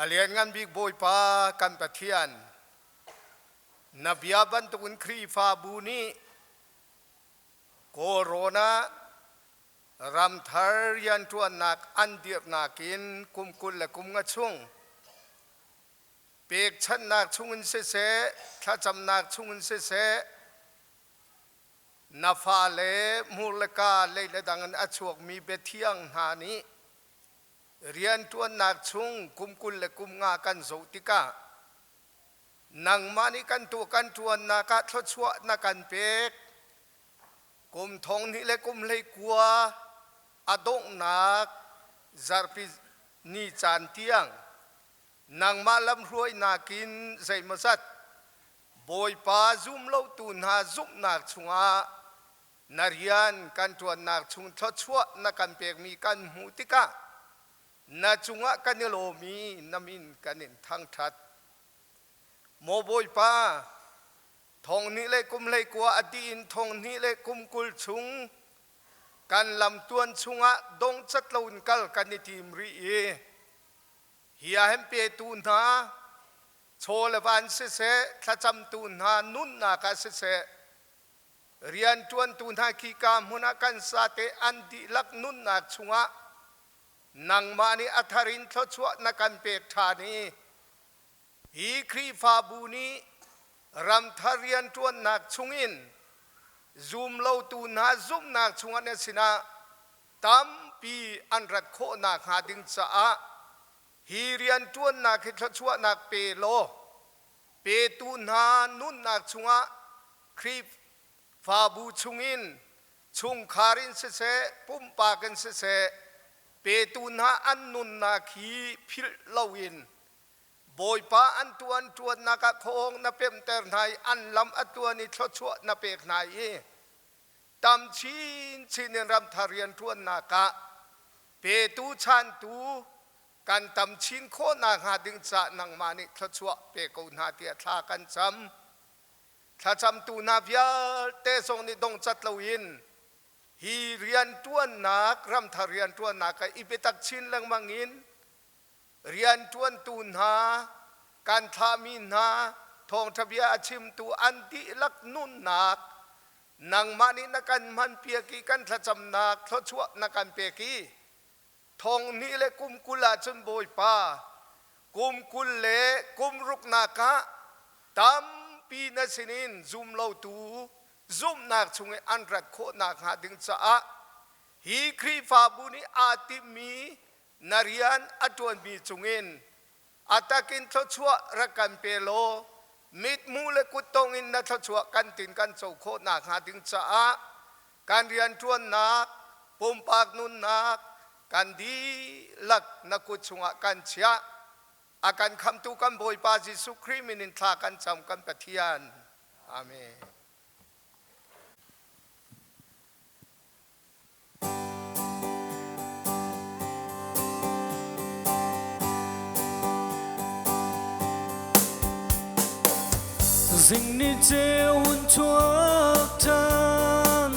alian ngan big boy pa kan pathian นับยาบันตุนครีฟาบูนีโคโรนารำทาร์ยันทวนนักอันเดียบนักินกุมกุลและกุมงะชุงเปีกชันนักชุงเสเสข้าจำนักชุงเสเสนาฟาเลมูลกาเลเลดังอันอชวกมีเบเทียงหานี้เรียนทวนนักชุงกุมกุลและกุมงากันโสติกานังมานิกันตัวกันทวนนักทศวนักันเปกกุมทองนี่และกุมเลยกัวอดงนักจารพินีจานเตียงนางมาลำรวยนากินใจมาสัตบอยปาซุ่มเล่าตูนหาซุ่มนักชงอานาริยันกันตัวนักชงทศวนักกันเปกมีกันหูติกานาชงอากันเนโลมีนามินกันเนทั้งทัดโมบอยปาทองนี้เลยกุมเลยกัวอดีนทองนี้เลยกุมกุลชุงกันลำตวนชุงอะดงจัดลาวน์กัลกันนิติมรีเอเฮียเฮมเปตูนหาโชลวันเสเสขจำตูนหานุนนากาเสเสเรียนตวนตูนหาขีกามหุนักันสาเตอันดีลักนุนนาชุงะนังมานีอัธรินทศวนักันเปกธานีฮีครีฟาบูนีรำทาเรียนตวนนักชุงินซูมเล่าตูนหาซุมนักชุงะเนสินะตัมปีอันรัดโคนักหาดิงสะฮีเรียนตวนนักฮิตชวนักเปโลเปตูนหานุนนักชุงะครีฟาบูชุงินชุงคารินเสเสปุ่มปากันเสเสเปตูนหาอันนุนนักฮีพิลลาวินบอยป้าอันตวนนักโคงนับเป็นเตอร์ไทยอันลำอันตัวนี้ชั่วนับเป็นไทยตำชินรำทาเรียนทวนนักเปตูชันตูกันตำชินโคนาหาดึงจะนังมานิชั่วเปกูนาเตียทากันจำถ้าจำตูนาวิยาเตทรงนิดงจัดลาวินฮีเรียนทวนนักรำทาเรียนทวนนักอีเปตักชินลังมังอินเรียนทวนตูนหาการทามินหาทองทะเบียชิมตูอันดีลักนุนนักนางมานินักันมันเปียกีกันทะจำนักทศวนักันเปียกีทองนี้เลยกุมกุลาจนโบยป้ากุมกุลเลกุมรุกนากะตัมปีนสินินซุมเล่าตูซุมนักชงอันรัดโคนักหาดึงจะฮีครีฟาบุนีอาติมีนาริยันอดวนมีจุงินอัตกินทศวรักันเปโลมิดมูเลกุตงอินนัทศวกันตินกันโซโคนักหาดึงจะการเรียนทวนนักปุ่มปากนุนนักกันดีลักนักกุศลกันเชียอาการคำตุกันบอยปาจิสุครีมินินทากันจำกันปะเทียนอาเมนZing ni je hun chuak tan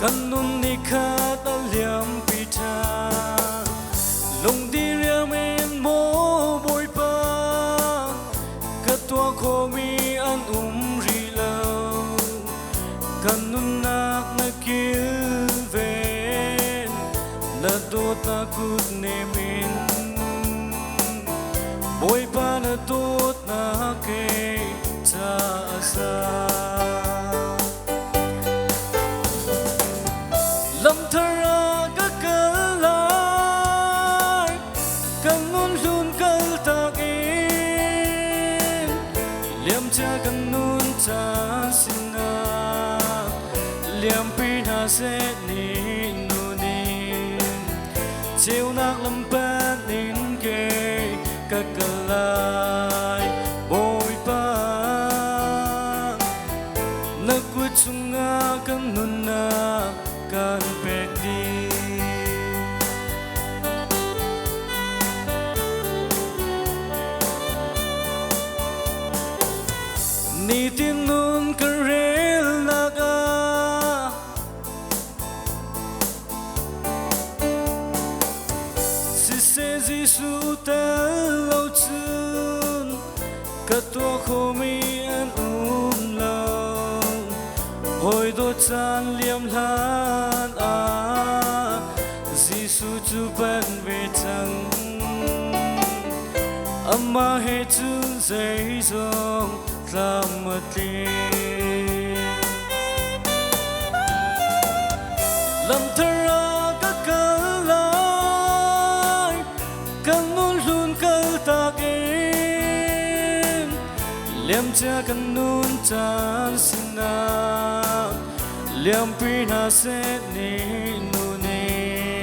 kan nun ni khat a liam pi tan lung di riam en mo boi pa ka tua kho mi an ri lo kan nun nak na kil ven la do ta kut ne min boi pa na tot na ke lâm thara các cơn lại càng ngôn luôn cơn tạc in liam cha càng nôn cha xin na liam pin ha sẽ nín nôn nín chiều nạc lâm bát nín kề các cơn lại Sunga kan nunna kan pekdi Ni tin nun karel naga Si se jisu tel lau chun Katua khomi an hồi đô chan liêm lan Giêsu chu bên về chẳng amma he chu dây dòng làm mất đi làm thara các cái lại cần nôn luôn cái ta em liêm cha cần nôn chan xin na liêm pina sẽ ni nu ni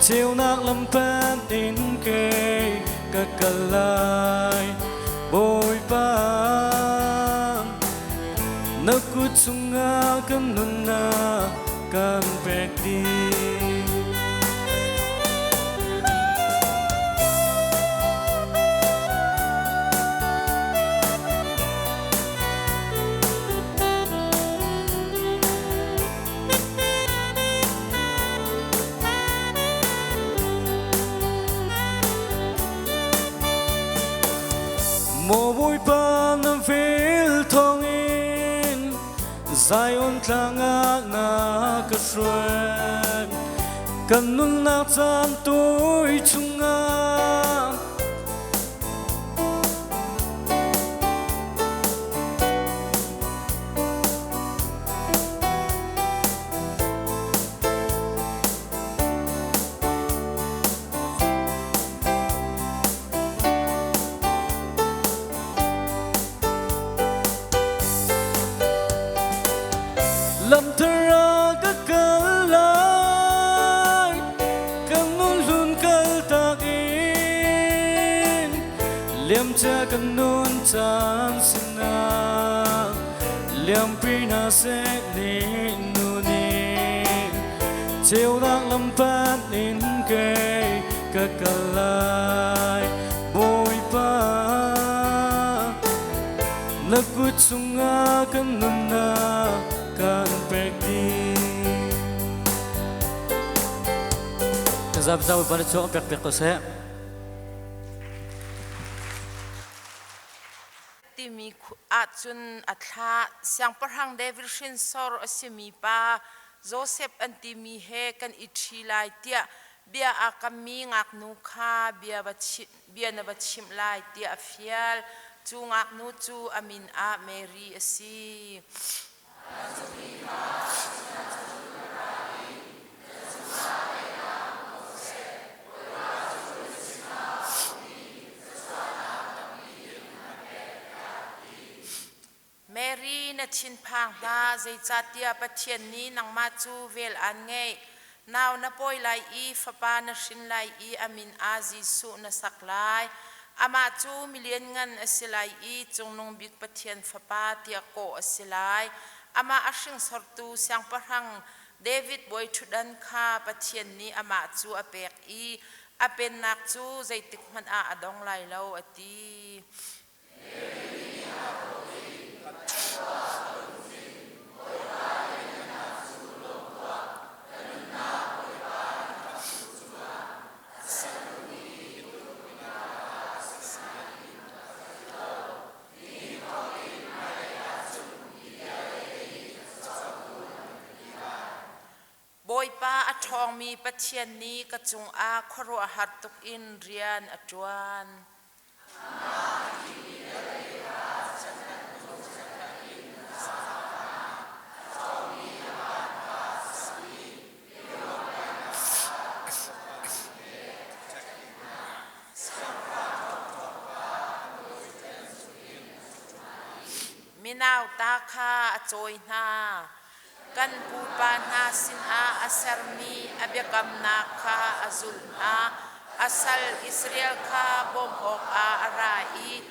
chiều nát lâm pan tin kê các cái lại bồi ban nấc cút sung ngã cần nôn na kan pekdi Mo vui pa nam phil thong in Zion thanga na ka shwen kan nun na chan tôi chunga lâm thara các cái lại cần nôn luôn cái ta in liêm cha cần nôn chan xin na liêm pina sẽ ni nu ni chiều đang lâm phát in cây các cái lại bồi ba nấc cút sung ngã cần nôn na kan pekdi Kazab zaw bar cho pek ko se timi achun atha siang parhang David shin sor asimi pa Joseph antimi he kan ithi lai tia bia akami ngak nu kha bia na bachim lai tia afial chu ngak nu chu amin a Mary asi Mary na chin phang da zai chatia pathian ni nang ma chu vel an nge naw na poi lai I fapa na shin lai I amin a Jisu na saklai ama chu million ngan asilai I chungnung big pathian fapa tia ko asilai ama ashing sortu siang parhang David boy thudan kha pathian ni ama chu apek I apen nak chu zaitik man a adong lai lo ati Boy pa athong mi pathian ni ka chung a khoro a hat tuk in rian atwan minaw ta kha achoi na kan pupa na sin a asarmi abyakam na kha azul na asal Israel kha bom ok a arai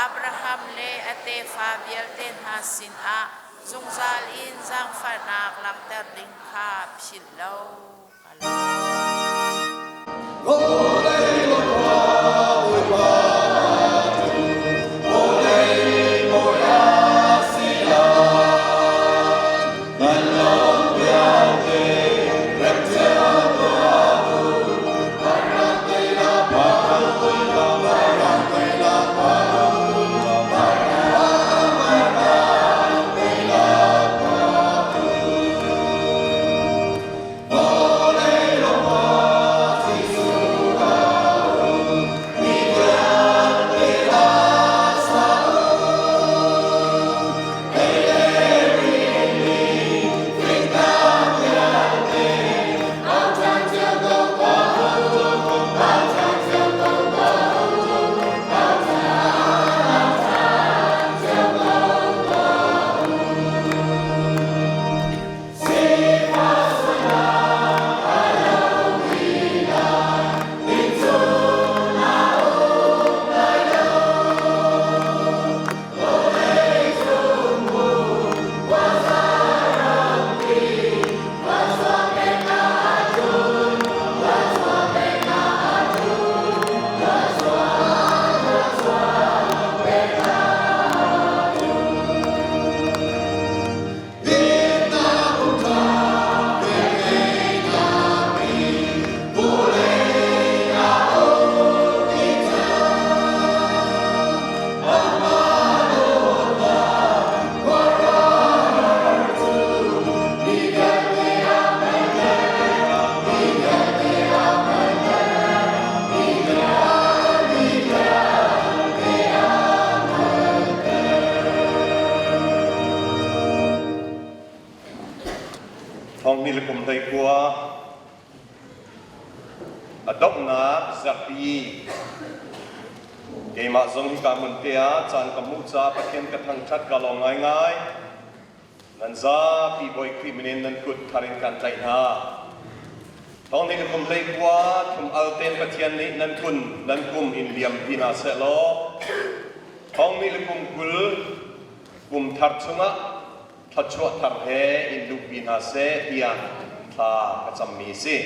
Abraham le ate Fabiel ten ha sin a zungzal in zang fanak lakter ding kha philo Thawng ni le kum thei kwa adok na Zarhpi ke ma zong hi ka mun te a chan ka mu cha pathian ka thang that ka lo ngai ngai nan za pi boy kri minen nan kut tharin kan tai na Thawng ni le kum thei kwa thum al ten pathian ni nan kun nan kum in liam pina se lo Thawng ni le kum kul kum thar chunga thachwa thar he in lu pina se hian tha ka cham mi se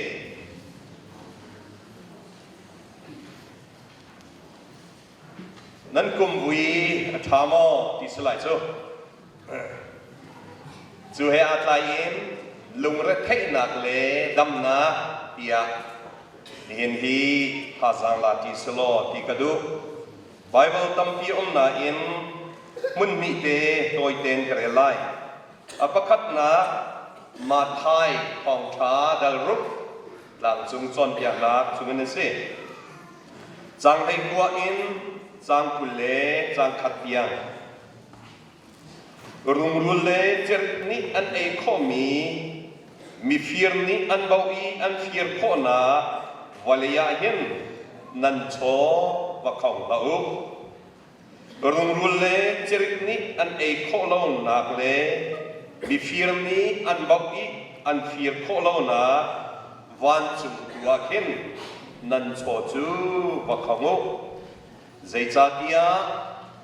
nan kum vui athamo ti salai chu he atlai in lung re thei nak le dam na pia hin hi hazang la ti selo ti kadu Bible tam pi om na in mun mi te toy ten kre lai apakhat na ma thai Thawngtha dal rup lang chung chon pia na chungin se chang hei kwa in chang kule chang khat piang rung rule cher ni an e khomi mi fir ni an bawi an fir kho na waliya hin nan cho wa khong la u rung rule cher ni an e kho lo na le mi fir ni an bawi an fir kho lo na wan chu wa hin nan cho chu wa khong u zai cha tia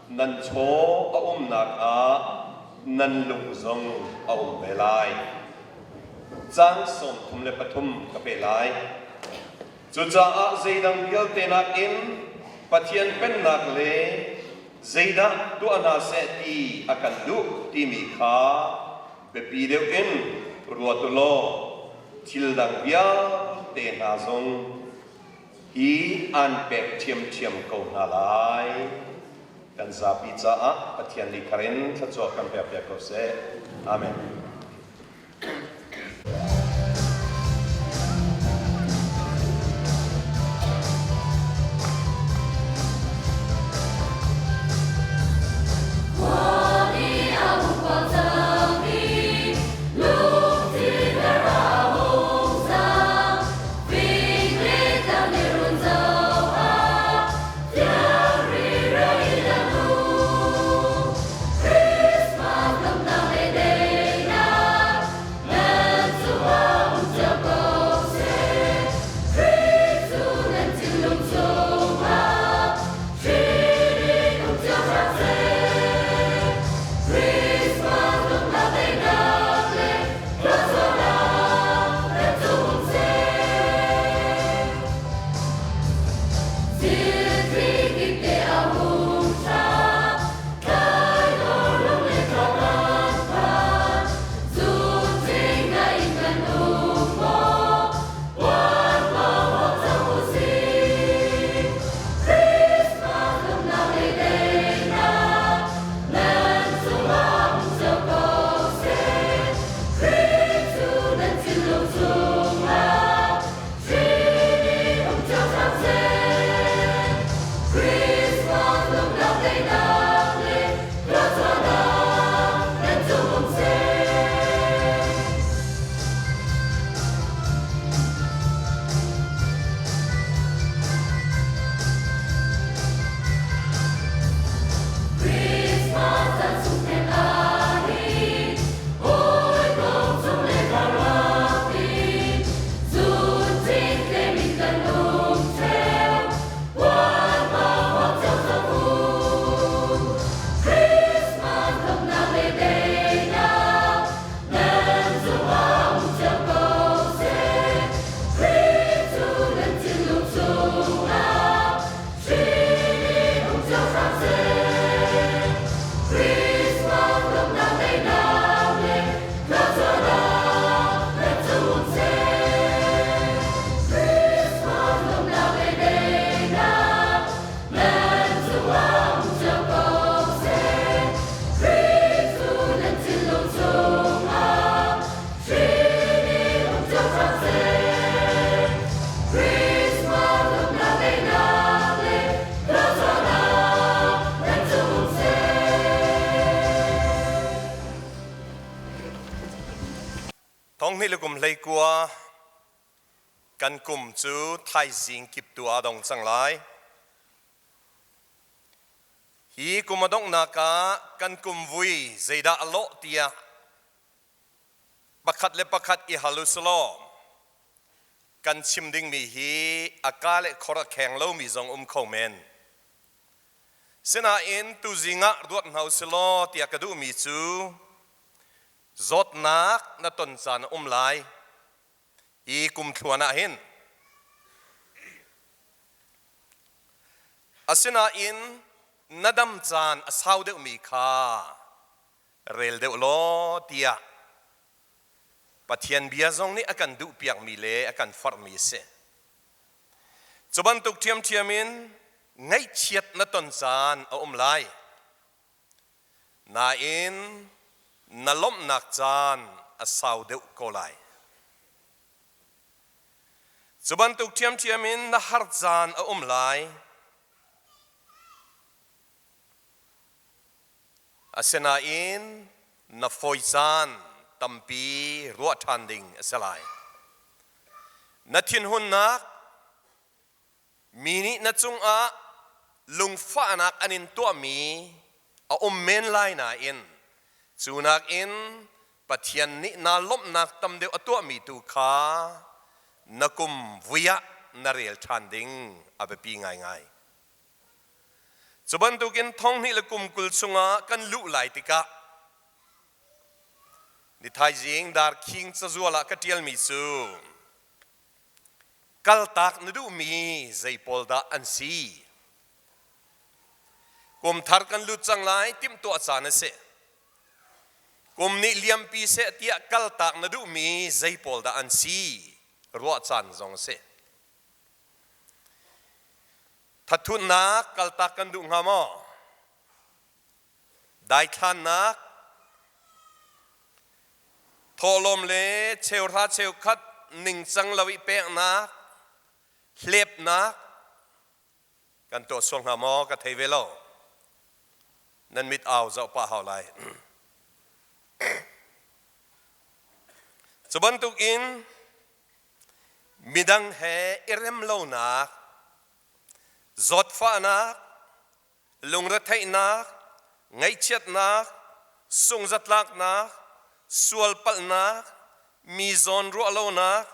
nan cho a nak a nan lung zong a be lai chang som thum le pathum ka be lai chu cha a zai dang bial te nak in pathian pen nak le zai da tu ana se ti akan du ti mi kha be pi deu in ruat lo thil dang bia te na zong hi an pek thiam ko na lai kan za pi cha a pathian ni kharin tha cho kan pe ko se amen Christmas, come down, day, day, ท้องนี่ลูกกุมเลยกลัวกันกุมจูไทยสิงกิบตัวดงสังหลายฮีกุมดงนากากันกุมวุยใจดาโลเตียประคัดเลประคัดอิฮาลุสโลกันชิมดิ่งมีฮีอากาเลคอร์แข็งเล่ามีจงคงเมนเสนาอินตุจิงะรวดเฮาสโลเตียกระดูมีจูจดนักนตนจานลายอีกุมทวนาหินอาเสนาอินนดำจานอาสาวเดวมีคาเรลเดวโลเตียปะเทียนเบียจงนี้อากันดุเปียกมีเลอากันฟอร์มีเสจบันตุกเทียมเทียมินไงเชียดนตนจานลายนาอินนล้มนักจานอาสาวเดวโกไลจบันตุกเทียมเทียมินนฮาร์จานลายอาเซนาอินนฟอยจานตัมปีรัวทันดิงสลายนัทินหุนนักมีนินัจุงอาลุงฟ้านักอันินตัวมีเมนไลนาอินจูนักอินปัทยันนินาล้มนักตำเดียวตัวมีตุขานักุมวิยะนาเรียลทันดิงอาเบปีง่ายจบันตุกินท้องนี่ละกุมกุลสุงากันลุไหลติกะนิทายจิงดาร์คิงจะจัวละกะเทียลมิซูกัลตักนดูมีใจปอลดาอันซีกุมทาร์กันลุจังไลติมตัวจานเสกุมนิเลียมปีเสตียกัลตักนดูมีใจปอลดาอันซีรัวจานจงเสทัดทุนนักกัลตักกันดุงามอได้ทันนักโทลมเลเชลราเชลคัดหนึ่งจังลวิเปกนักเล็บนักกันตัวทรงหามอกับเทเวโลนั่นมิดเอาเจ้าป่าหาไลสบันตุกินมิดังเฮอิเรมโลนักจดฟ้านักลุงรัฐไทยนักไงเช็ดนักส่งจัดลักนักสวลปัลนักมีจอนรัวโลนัก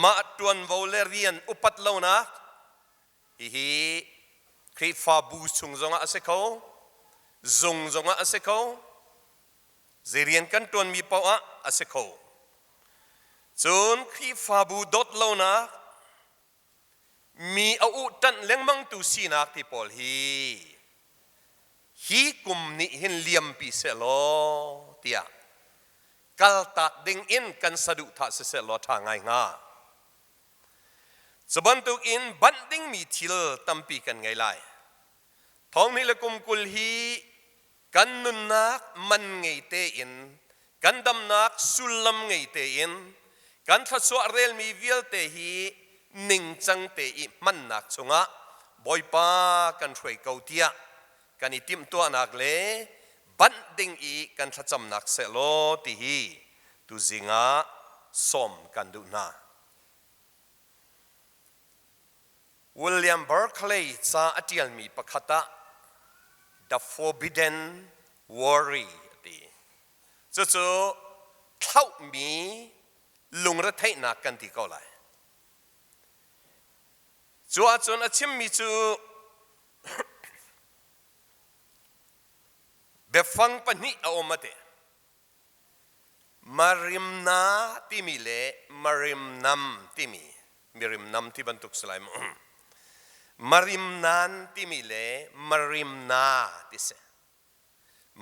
มาตวนวอลเลเรียนอุปัตโลนักฮีคริฟาบูสุงจงอาเซโคจงอาเซโคเจเรียนกันตวนมีปาวอาเซโคจนคริฟาบูดดโลนักมีเอาอุตันเลี้ยงมังตุสีนักที่ปอลฮีกุมนิหินเลียมปีเสโลเตียกัลตักดิงอินกันสะดุทัสเสโลทางไงงาสบันตุกอินบันดิงมีทิลตัมปีกันไงไลท้องนี้ละกุมกุลฮีกันนุนนักมันไงเตอินกันดำนักสุลลัมไงเตอินกันทัศวเรลมีวิลเตฮีนิ่งจังเตอิมันนักสงะบอยป้ากันช่วยเกาเตียกันอิติมตัวนักเลบันดิงอีกันทัจำนักเสโลติฮีตุจิงะสมกันดูนาวิลเลียมเบิร์คลีย์ซาอติลมีปะคตะ The Forbidden Worry ตีจู่ๆเท่ามีลุงรัฐไทยนักกันที่เกาหลีจวนอาชิมมีจูเบฟังปนิเอามาเตมาริมนาที่มีเล่มาริมนำที่มีริมนำที่บรรทุกสลายมาริมนันที่มีเล่มาริมนาที่เส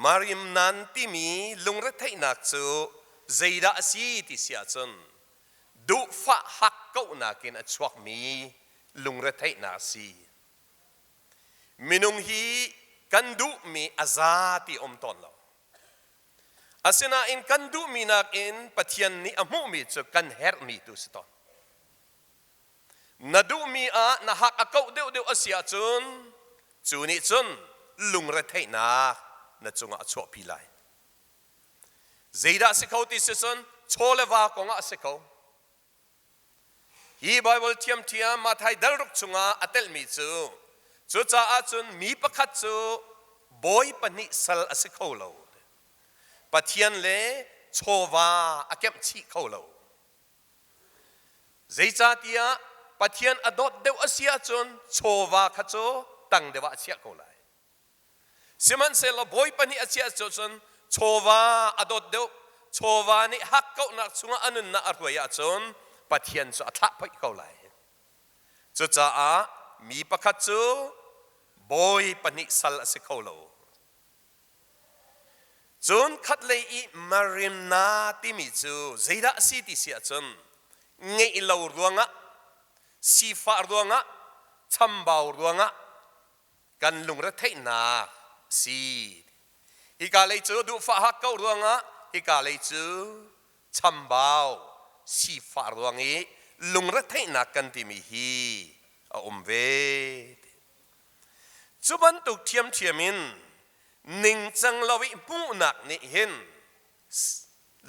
มาริมนันที่มีลุงรัฐไทยนักจูใจดาสีที่เสียจนดูฟ้าหักเก้านักินอัจฉริมีลุงรัฐไทยนาซีมินุงฮีกันดูมีอาซาติอมตอนเราอาศัยอินกันดูมีนักอินปัทยันนี้อมุมีจุกันเฮร์มีตุสตอนนาดูมีนาหักอากาเดียวอาเซียจูนี่จนลุงรัฐไทยนาจงอาชอบพิไลเจดาสิเขาติสซน โชเลวากงอาสิเขาฮีไบเบิลเทียมมาไทยดลรุกชุงอาอัตเลมิจูจ้าอาจุนมีประคัตจูบอยปนิสัลอาสิเขาโลปะเทียนเลโชวาอาเก็บชีเขาโลใจจ้าเตียปะเทียนอดดเดวอาเซียจุนโชวาขัดจูตั้งเดวอาเซียเขาเลยสิมันเซลบอยปนิอาเซียจุนโชวาอดดเดวโชวานี่ฮักเขาหนักชุงอานุนนาอรวยอาจุนปะเทียนสุอัฐไปเขาเลยจุจ้ามีประคัตจูบอยปนิสัลสิเขาโลจุนขัดเลยอีมาริมนาติมิจูใจระสิติเสียจุนเงี้ยเหลาดวงะสีฟ้าดวงะชัมบาวดวงะกันลุงระเทนาสีอีกาเลยจูดูฟ้าฮักเก้าดวงะอีกาเลยจูชัมบาวสีฟ้าดวงอีลุงระเทนากันติมิฮีเวจุบันตุกเทียมมินนิ่งจังลวิมุนักนี่เห็น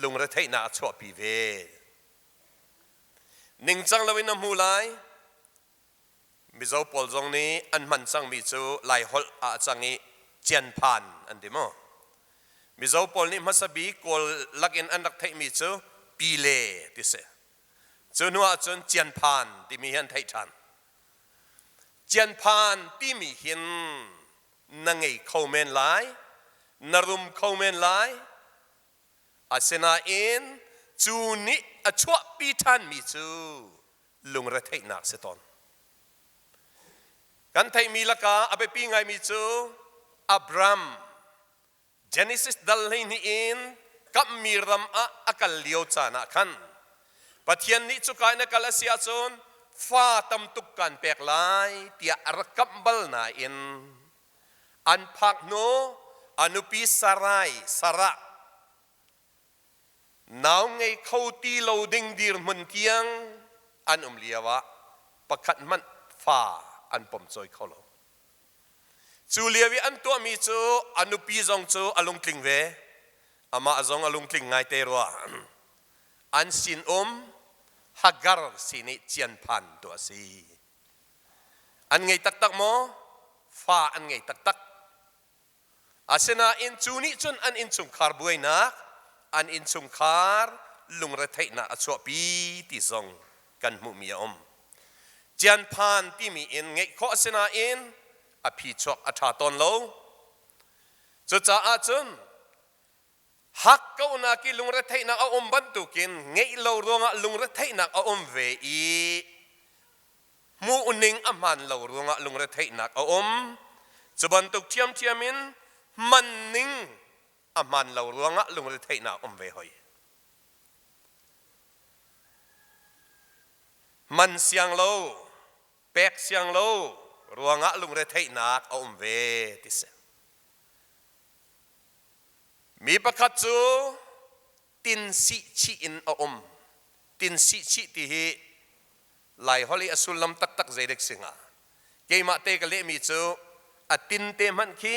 ลุงระเทนาชอบปีเวนิ่งจังลวินมูไลมิเจ้าปอลจงนี้อันมันจังมิจูไลฮอลอาจังนี้เจียนพันอันเดียวมิเจ้าปอลนี้มาสบีกอลลักอินอันรักเทมิจูปีเล่ที่เสจูนัวจนเจียนพันที่มีเห็นไทยทันเจียนพานที่มีเห็นนังไงเขาเมนไลนรุมเขาเมนไลอาเซนาเอ็นจูนิอชวปีทันมีจูลุงระเทนักเสตอนกันไทยมีละกาอเปปีไงมีจูอับรามเจเนซิสดัลเลยนี่เอ็นกับมีรัมอากัลเลียวจานะขันปัทยันนิจุกายนักลาเซียจนฟ้าตำตุกกันเปกลายเตียรักบลนาอินอันพักโนอนุปีสารายสระนาวไงเขาตีโลดิงดีร์มันเทียงอันเลียวะประคัดมันฟ้าอันปมจอยเขาโลจูเลียวิอันตัวมีจูอนุปีจงจูอลุงกลิงเวอามาจงอลุงกลิงไงเตรัวอันสินฮักการ์สินิเจียนพันตัวสีอันไงตักโมฟ้าอันไงตักอาเซนาอินจูนิจุนอันอินซุงคาร์บวยนักอันอินซุงคาร์ลุงระเทนะอชวปีติซงกันมุมีอมเจียนพันที่มีอินไงข้ออาเซนาอินอภิชกอัฐาตนโลจุจ้าอาจุนฮักเขานักลุงระเทนักเอาบันตุกินเงี้ยเราดวงลุงระเทนักเอาเวอีมูนิงอามันเราดวงลุงระเทนักเอาจุบันตุกเทียมินมันนิงอามันเราดวงลุงระเทนักเวหอยมันเสียงเราแปกเสียงเราดวงลุงระเทนักเอาเวติเสมีประคัตจูตินสิชีอินตินสิชีที่เหไลฮอลีอสุลลัมตักใจเด็กสิงห์เกี่ยมาเตกเลมีจูอตินเตมันคี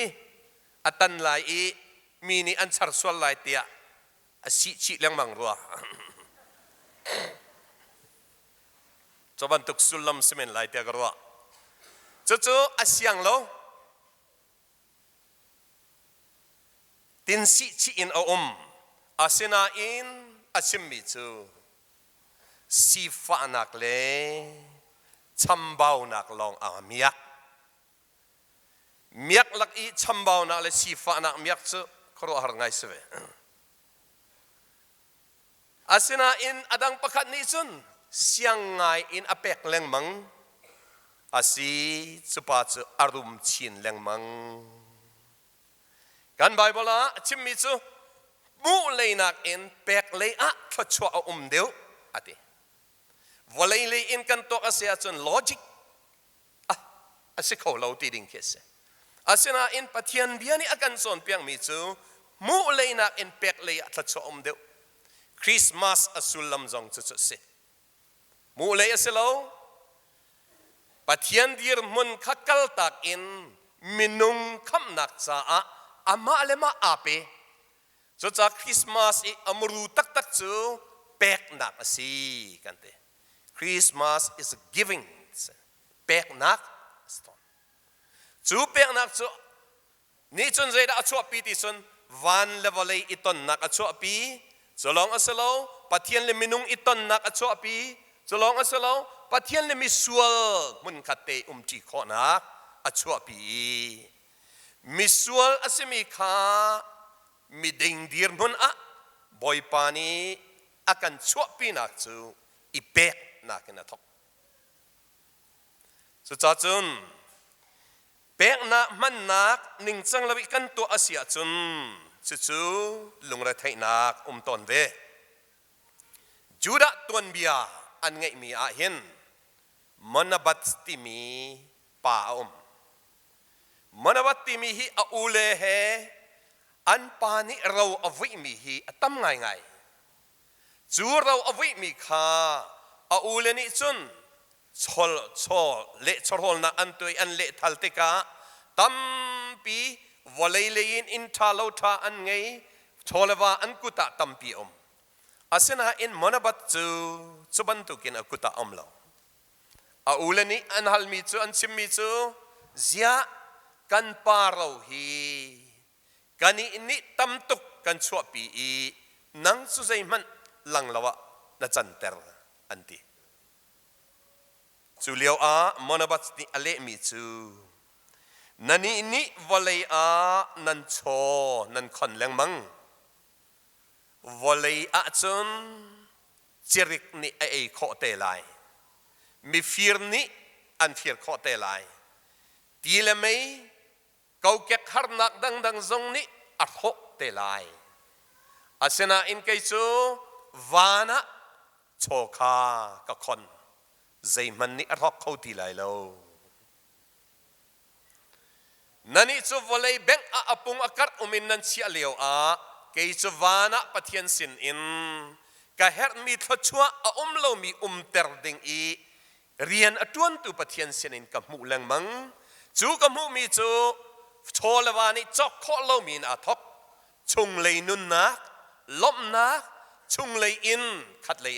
อตันไลมีนี่อันชาร์สวลไลเตียสิชีเลี้ยงมังรัวจบันตุกสุลลัมสเมนไลเตียกรัวจู่ๆอาเซียงโลตินสิชีอินอาเซนาอินอาชิมมิจูสีฟ้านักเลชัมบาวนักลองอาเมียกลักอีชัมบาวนักเลสีฟ้านักเมียกจูครัวหาไงสเวอาเซนาอินอดังประคัดนิจุนเสียงไงอินอเปกเลงมังอาศีจุปาจูอารมณ์ชินเลงมังกันไบเบิลละชิมมิจูมูเลยนักอินเปกเลยอะทัชวะเดียวอะติวเลยเลยอินกันตัวอาเซียจนลอจิกอาศัยเขาเราตีดิ่งเคสอาเซียนอินปัทยันเดียนี่อากันส่วนเพียงมิจูมูเลยนักอินเปกเลยอะทัชวะเดียวคริสต์มาสอสุลลัมจงจุดเสมูเลยอาศัยเราปัทยันดีร์มุนขักลตักอินมินุงคำนักษาอามาเลมาอาเปจุดจากคริสต์มาสอมรูตักจู แปกหนักสิกันเต Christmas is a giving แปกหนักจูแปกหนักจูนี่จนใจได้ชั่วปีที่สุนวันเลวเลยอิตนนักชั่วปีจะลองอัศโลปัทยันเลมินุงอิตนนักชั่วปีจะลองอัศโลปัทยันเลมิสวลมุนขัดเตจีขอนักชั่วปีมิสวลอัศมีขามิดิงดีร์มุนบอยปานีอากันชั่วปีนักจูอีเปกนักนะทอกสุดท้ายจุนเปกนักมันนักนิ่งจังลวิกันตัวอาเซียจุนจูลุงระไทยนักตนเวจูดะตัวนเบียอันไงมีอาเห็นมันบัดติมีป่ามันบัดติมีฮีอาอูเลเฮอันปานิเราอวิมีฮีตั้มไงจูเราอวิมีข้าอาอูเลนิจุนชอลเละชอลนักอันตัวอันเละทัลติกาตั้มปีวอลเลย์อินทาโลทาอันไงชอลว่าอันกุตะตั้มปีอาเซนะอินมันบัดจูบันตุกินกุตะเราอาอูเลนิอันฮัลมิจูอันชิมมิจูเสียกันปาเราฮีกันนี้ตั้มตุกกันชั่วปีนังสุใจมันลังละวะนัจันเตอร์อันตีจูเลียวมันบัดนี่อเลมิจูนันนี้วอลเลยนันโชนันคนแรงมังวอลเลยจนจิริกนี่ไอโคเตลัยมีฟิร์นี่อันฟิร์โคเตลัยทีละไม่เขาเก็บหานักดังซงนี่อัดโคเตลัยอาเซนาอินไกจูวานะโชคากับคนใจมันนี่อัดโคเขาทีไรแล้วนั่นนี่จูวอลเลยแบงอาปุงอากัดอุมินนันเชียเลียวเกยจูวานะปะเทียนสินอินกะเฮร์มีทชัวเรามีเตอร์ดิงเรียนอตวนตุปะเทียนสินินกับมูลังมังจูกับมูมีจูโชลวานิจอกข้อเรามีนาทบชุงเลยนุนนักล้มนักชุงเลยอินขัดเลย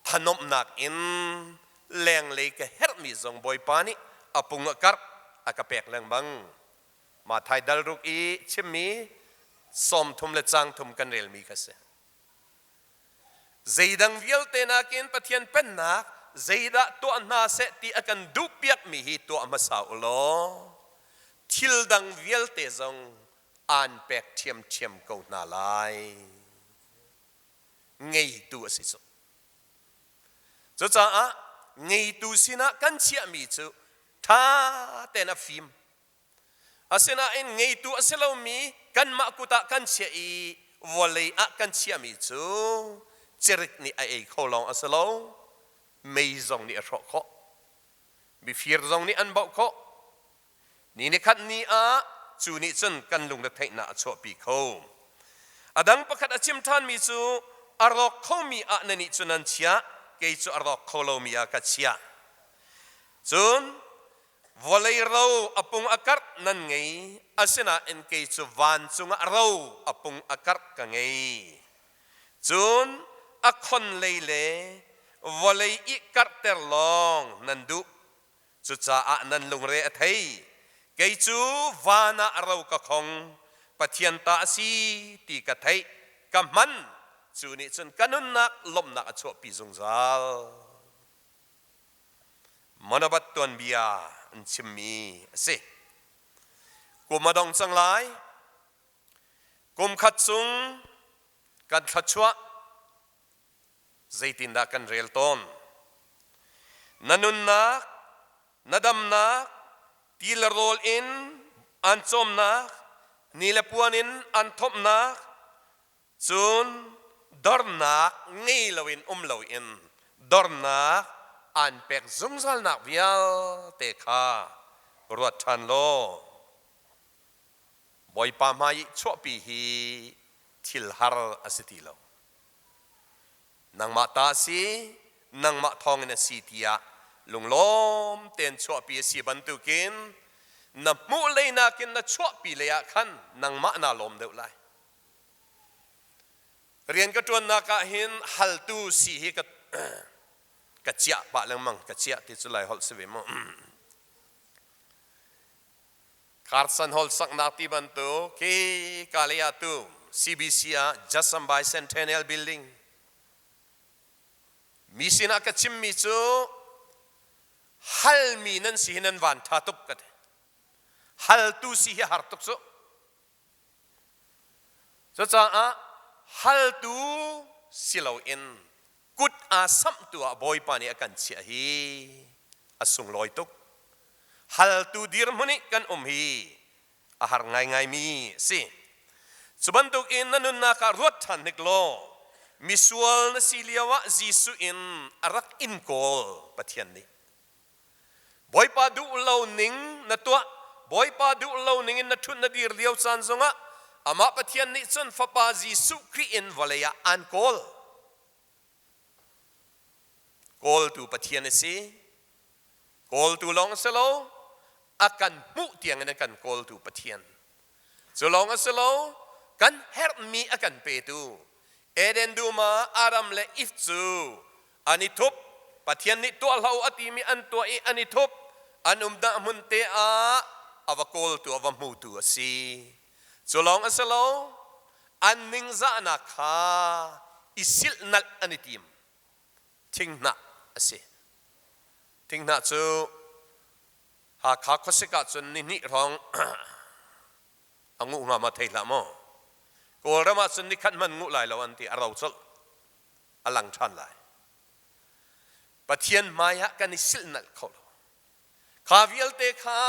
พนมนักอินแรงเลยกะเฮร์มีซงบอยปานิอปุงอกัดอากาเปกแรงมังมาไทยดัลรุกชิมมีสมทุมเลจังทุมกันเรลมีกษใจดังวิลเตนักินปะเทียนเป็นนักใจดะตัวนาเสติอากันดูเปียกมีฮีตัวมาสาวโลทิลดังวิลเตจงอันเปกเทียมกูนาลายไงตัวสิสุจ้าไงตัวสินะกันเชียมีจูท่าเตนฟิมอาเซนาอินไงตัวอาเซลามีกันมากุตะกันเชียวอลเลยกันเชียมีจูเจริกนี่ไอเขาลองอาเซลาไม่ซองนี่อรอกเขาบิฟิร์ซองนี่อันบอกเขานี่ขัดนี่จูนี่จนกันลุงจะเทน่าชอบปีเขาอดังประคัดอาชิมท่านมีจูอรอกเขามีนั่นนี่จุนันเชียเกยจูอรอกเขาเรามีกัดเชียจุนวอลเลยเราอปุงอากัดนั่นไงอาเซนาเอ็นเกจูวันจุงเราอปุงอากัดกันไงจุนอคนเลยเลวอลเลยอีกัดเตอร์ลองนันดูจุดจ้านันลุงเรอไทยเกจูวานาเรากะคงปะเทียนตาสีตีกะไทยกะมันจูนี่จนกันนุนนักลมนักชั่วปีจงซาลมันบัดตัวนเบียชิมมีสิกุมมาดองสังไลกุมขัดซุงกันขัดชัวใจตินดากันเรลตอนนันุนนักนัดำนักทีละโรลอินอันจมนักนี่ละปวนินอันทบนักซุนดอร์นักงี้ลวินลวอินดอร์นักอันเป็กซุงซัลนักวิลเตคารวดทันโลบอยปามาชั่วปีฮีทิลฮาร์อสติโลนางมาตาสีนางมาทองในสีเทียลุงล้มเต็นชั่วปีสีบันตุกินนับมูเลยนักินนัชั่วปีเลยขันนางมานาลมเดือดไล เรียนก็จวนนักหินฮัลตูสีฮิกะเจียปะเรื่องมังกะเจียที่สุดเลยฮัลสวิมคาร์สันฮอลสักนาทีบันตุคีกาลียาตุ CBC Jasam Bicentennial Building มีสินักชิมมิจูฮัลมีนันสินันวันท่าตุกกันฮัลตูสิฮาร์ตุกสุจ้าฮัลตูสิลาอินกุดอาสัมตัวบอยปานีกันเชียฮีอสุงลอยตุกฮัลตูดีร์มุนิกันฮีอาหารง่ายมีสิสุบันตุกอินนันนักรถทันนิกโลมิสวลนสิเลียวะจีสุอินอารักอินโกลปะเทียนนี้บอยปาดูเลาหนิงนัตัวบอยปาดูเลาหนิงนัทุนนดีร์เลียวซันซงะอามาปะเทียนนี้จนฟปาจีสุครีอินวะเลยอันโกลตูปะเทียนสิโกลตูลองสโลอากันมุเตียงนักันโกลตูปะเทียนจะลองสโลกันเฮร์มีอากันเปตูเอเดนดูมาอารัมเลอิฟซูอันนี้ทุบปะเทียนนี้ตัวเราอติมีอันตัวอันนี้ทุบอันดามุนเตอาอวโกลตัวอวมูตัวสิจะลองสโลอันนิงซานักฮาอิสิลนัลอันนี้ทีมทิ้งนักสิทิ้งนักจูหากข้าข้าศึกจนนี่ร้องอังุงามาเทละโมกูเริ่มจนนี่ขันมันงูไหลแล้วอันที่เราจะอลังชันไหลปะเทียนมายะกันนิสิลนัลเขาข้าวิลเตข้า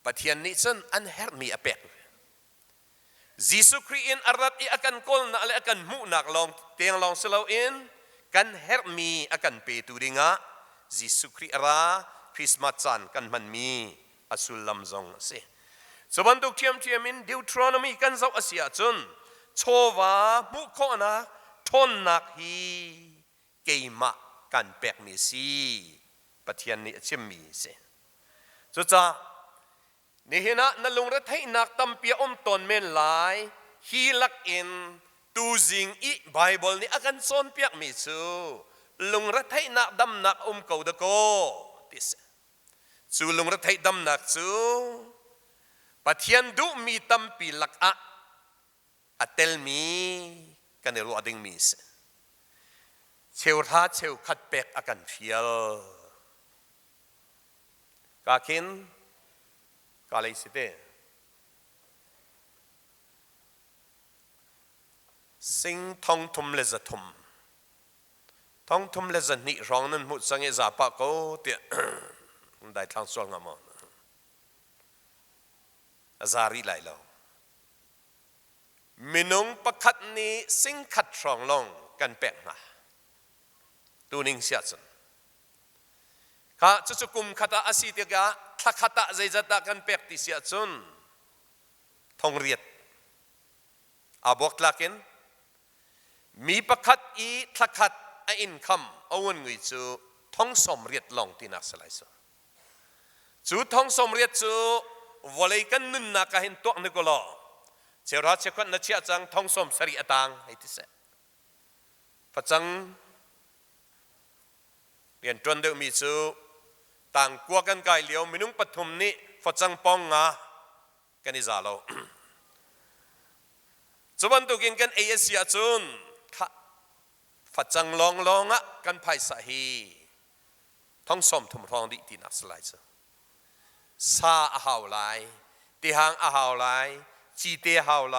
ปะเทียนนี้จนอันเฮร์มีอเปกยิสุครีอินอารัตอีอากันโกลนักเลอากันมุนักลองเตียงลองสลาวอินกันเฮร์มีอากันเปตูดิงะยิสุครีราคริสต์มาสจันกันมันมีอสุลลำซงสิสบันตุกเทียมอินดิวทรอนมีกันเจ้าอาเซียจุนโชวามุขนะทนนักฮีเกยมะกันแปกมีสีปะเทียนนี้ชิมมีสิจุจ้านี่เห็นนะนั่นลงรัฐให้นักตั้มเปียอมตนเมนหลายฮีลักอินตูจิงอีไบเบิลนี่อากันโซนเปียกมีซูลงรัฐให้นักดำนักเก่าตะโกติสซูลงรัฐให้ดำนักซูปะเทียนดูมีตั้มปีลักอะเตลมีกันเนรู้อดิ่งมีสเชวท่าเชวขัดเปกอากันเฟียลกาคินกาเลสิเตสิงทองทุมเลจะทุมทองทุมเลจะนิร้องนั้นมุดสังเกตปะโกเตะได้ทางส่วนงามอาซารีไหลเรามินุงประคัดนี้สิงขัดรองลงกันแปะมาตูนิงเสียจนข้าจะสุกุมขัดอาศิติกาทักขัดใจจัดกันแปะติเสียจนทองเรียดอาบอกลักินมีประคัดอีทักขัดอินคัมเอาเงินเงยจูทองสมเรียดลงที่นักสไลซ์จูทองสมเรียดจูวอลเลย์กันนึนนักเห็นตัวนึกว่าเจ้าราชกันนัชยาจังทองสมสรีตังให้ที่เสพจังเรียนจนเดือมีจูต่างกัวกันไกลเหลียวมินุงปฐมนี้พจังปองงากันนิจาโลจุบันตุกินกันเอเชียจุนข้าพจังลองอ่ะกันไพ่สาฮีทองสมทุมทองดิที่นักสไลซ์ซาอาหาวไลตีหางอาหาวไลจีเตหาวไล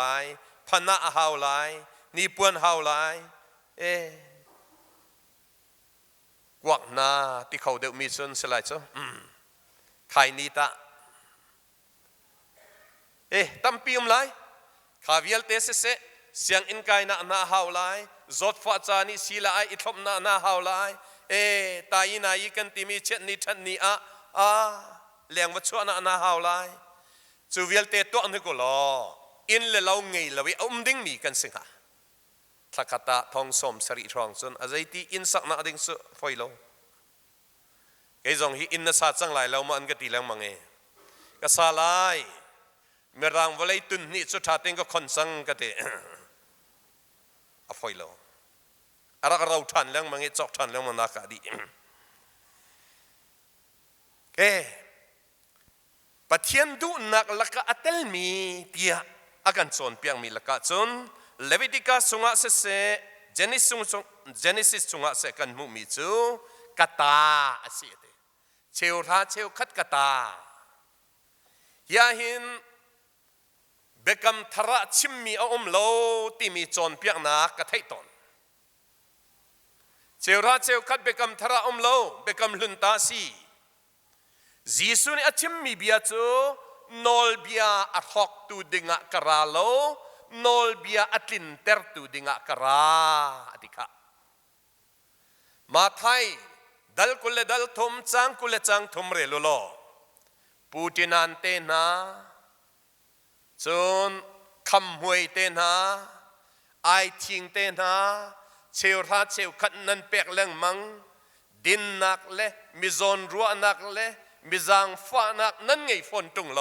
พนะอาหาวไลนิปวนหาวไลกวักนาที่เขาเดือดมีส่วนสลายจ้ะใครนี่ตาตั้มปีมไลข้าวิลเตสเสเสียงอินไกนาหาวไลจดฟ้าจานิศิลาอิทบนาหาวไลตายนายกันที่มีเช่นนี้ทันนี้เลี้ยงวัชวนาหาวไลจูวิลเตตัวนึกว่าอินเลเราไงเราวิดิ้งมีกันสิงหาทักตะทองสมสริทองจนอาศัยที่อินสักนาดิ้งสุไฟโลไอ้จงฮีอินนัสจังไหลเรามันก็ตีแรงมังก็สลายเมื่อรังวลัยตุนนี่สุดท้ายก็คนสังก็เต อภัยโลอารักเราทันเรื่องมังเงจอกทันเรื่องมันนักดีปะเทียนดูนักลักอัตเตลมีเตียอากันส่วนเปียงมีลักจนเลวิติกาสุงะเสเจเนซิสสุงะเสกันมุมีจูกตาอาศัยเตเชวราเชวขัดกตายาหินเบกัมทระชิมมีอมโลที่มีจนเปียงนักกระเทยตนเชวราเชวขัดเบกัมทระอมโลเบกัมลุนตาซีจีสุนีอาชิมมีเบียจูนอลเบียอัดฮอกตูดิงะกราโลนอลเบียอัดลินเตอร์ตูดิงะกราอดิกะมาไทยดัลกุเลดัลทุมจังกุเลจังทุมเรลุโลปูตินันเตนะจนคำหวยเตนะไอทิงเตนะเชวราเชวขัดนันเปกเล่งมังดินนักเลมิซอนรัวนักเลมิจังฟ้านักนั่นไงฝนตุงโล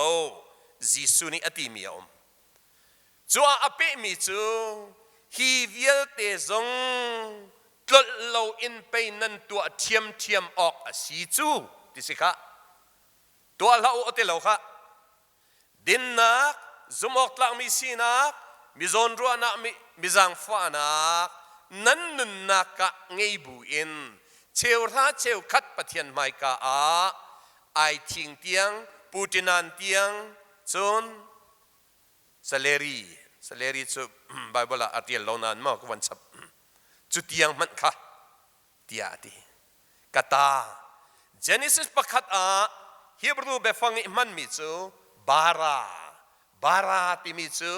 จีสุนีอติมีอมจัวอเปมีจูฮีเวลเตซงตลโลอินไปนั่นตัวเทียมออกสีจูดิสิคะตัวเราอเตโลคะดินนักจุมออกหลังมีสีนักมิซอนรัวนักมิจังฟ้านักนั่นนุนนักกะไงบุอินเชวราเชวคัดปะเทียนไมกาอาไอทิงเตียงปูตินันเตียงจนสเลรีจุไบเบิลอาร์ติเอลโลนันมากวันสับจุดเตียงมันค่ะเตียดีกตาเจเนซิสประคัดอาฮิบรูเบฟังอิมันมิจูบาราติมิจู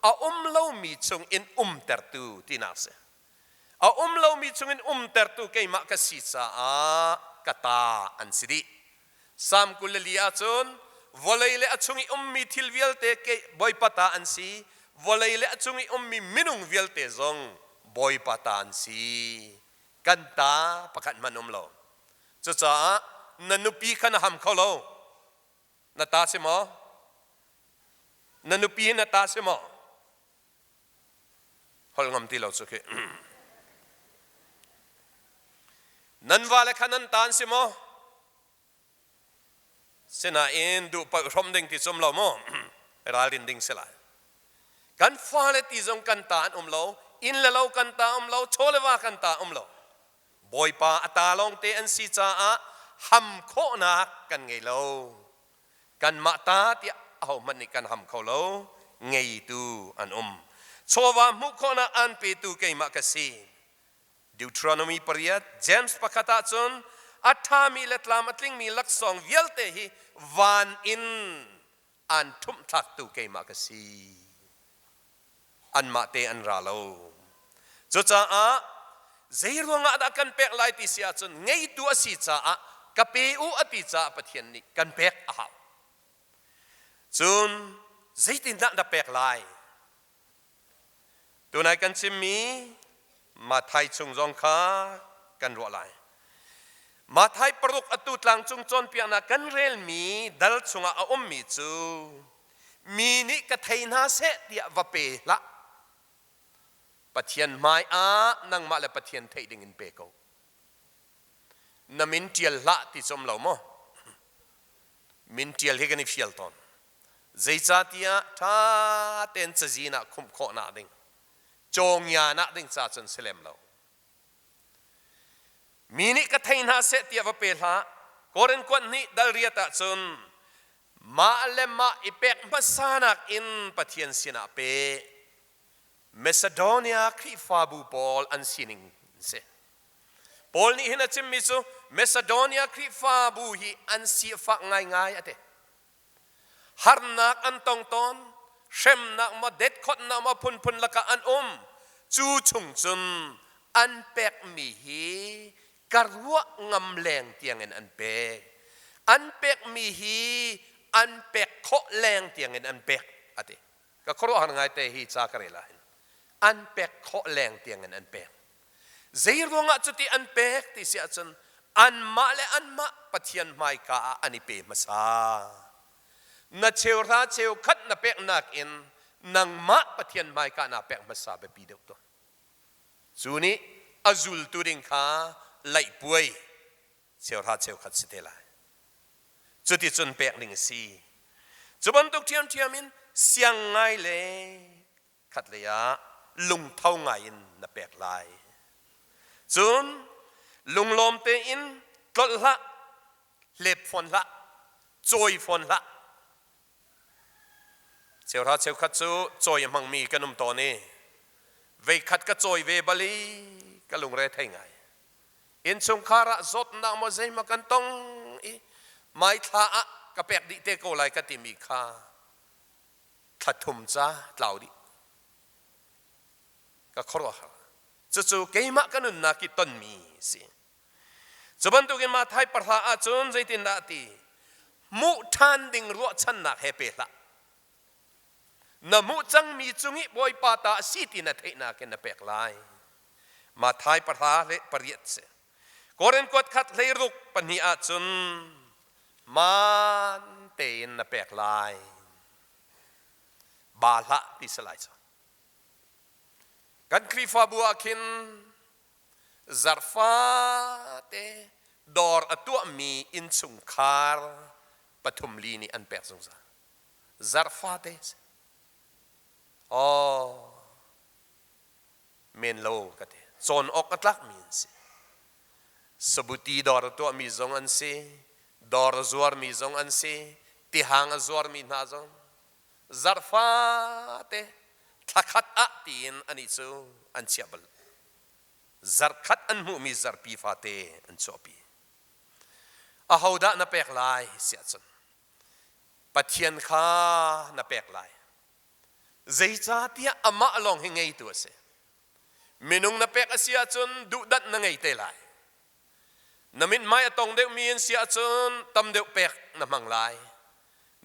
อาเลามีจงอินเตอร์ตูตินาเซอาเลามีจงอินเตอร์ตูเกยมักสิซากตาอันสิดีสามกุลลีอาจนวลัยเลอจงอิมีทิลเวลเตเกบอยปตาอันซีวลัยเลอจงอิมีมินุงเวลเตซงบอยปตาอันซีกันตาประคัดมันโลจ้านันนุปีขันหำเขาโลนาตาเสมอนันนุปีนาตาเสมอฮอลงำที่เราสุขนันวาเลขันนันตานเสมอเสนาเอ็นดูปะรมดิ่งที่สมเราโมราลินดิ่งเสลายกันฟ้าเลติจงกันตานเราอินเลเรากันตาเราโชเลวากันตาเราบอยปาอัตาลงเตอันซีจ้าหำโคนักกันไงเรากันมาตาที่เอามันนี่กันหำเขาเราไงตูอันโชวามุโคนักอันเปตูเกยมักสีดิวทรอนมีปริยัตเจมส์ปะคตาจนอัฐามีเล็ดลามัดลิงมีลักษณ์เวลเตหิวานอินอันทุ่มทักตูเกยมักสีอันมาเตอันราโลจุจ้าใจรวงอาดักันเปกไลติเสียจนไงตัวสีจ้ากะเปอูอติจ้าปะเทียนนี่กันเปกอาบจนใจตินดักเปกไลตัวนายกันชิมีมาไทยชงจงค้ากันรัวไลมาไทยปรุกอตุตลังจงจนเปียนากันเรลมีดัลชงอามีจูมีนี่กะไทยนาเสเดียวเปละปะเทียนไม้นังมาและปะเทียนไทยดิ่งอินเปโกนมินเทียลละที่สมเหล่ามั้มินเทียลเฮกันอิฟิลตอนใจจ่าที่ท่าเต็นจะจีน่ะคุมข้อนาดิ่งจงยานะดิ่งจ่าจนเสลมเรามีนี่ก็ไทยนาเสตียว่าเปล่าก่อนก่อนนี้ดัลเรียตจนมาเลมาอิเปกมาสานักอินปะเทียนสินาเปเมซิโดเนียคริฟาบูปอลอันซินิงเซปอลนี่เห็นจิมมิซูเมซิโดเนียคริฟาบูฮีอันซีฟักง่ายๆอะเตฮาร์นักอันตองตอนเชมนักมาเด็ดขดนักมาพุนละกะอันจูชุงจุนอันเปกมีฮีกระวัวงำแรงเตียงเงินอันเปกมีฮีอันเปกโคแรงเตียงเงินอันเปกอะเตก็ครัวหันง่ายแต่ฮีจากอะไรล่ะอันเปกโคแรงเตียงเงินอันเปกใจรวงจุดที่อันเปกที่เสียจนอันมาและอันมาปะเทียนไมกาอันนี้เปมาซานาเชวราเชวคัดนาเปกนักอินนังมาปะเทียนไมกานาเปกมาซาเบปีเดียวตัว จูนี้อาจุลตุริงขาไหลป่วยเชียวท่าเชียวขัดสิเทลายจุดที่จนแปลกหนึ่งสีจุบันตุกเทียมมินเสียงไงเลยขัดเลยะลุงเท่าไงอินนับแปลกลายจุนลุงลมเตอินกดละเล็บฟอนละจอยฟอนละเชียวท่าเชียวขัดจูจอยมังมีกันนุ่มตัวนี้เวขัดก็จอยเวบลีก็ลุงเรทให้ไงอินสงคาระจดนามใจมากันต้องไม่ท่ากระแปกดิเตโกไลกติมีค่าขัดทุ่มจ้าเหล่าดิก็ครบจู่ๆเกยมะกันนุนนักิต้นมีสิจุบันตุกินมาไทยประทาจุนใจตินดาตีมุทันดิ่งรัวชันนักเฮเปละนมุจังมีจุงิบอยปาตาสิตินาเทนาเกนนับแปกลายมาไทยประทาเลปริยตเสกอเรนกดขัดเลยรุกปนิอาจุนมันเตนนับแปกลายบาละที่สลายกันครีฟาบัวคินซาร์ฟาเตดอร์อตัวมีอินสุงคาร์ปฐุมลีนีอันแปกสงสารซาร์ฟาเตเมนโลกันเตโซนออกกัตลักมีนสิสบุตีดอร์ตัวมีจงอันสิดอร์จวร์มีจงอันสิติหางจวร์มีนาจงซาร์ฟาเตทักขัดตีนอันนี้ซูอันเชียบลซาร์ขัดอันมุมีซาร์ปีฟาเตอันชอปีอาหูดะนับแปกลายเสียจนปัจเจียนข้านับแปกลายใจจ้าที่อามาลองให้ไงตัวเสเมนุงนับแปกเสียจนดุดัดนั่งไงเตลายน้ำมินไม่ตรงเดียวมีนเสียจนตำเดียวแปกน้ำมังลาย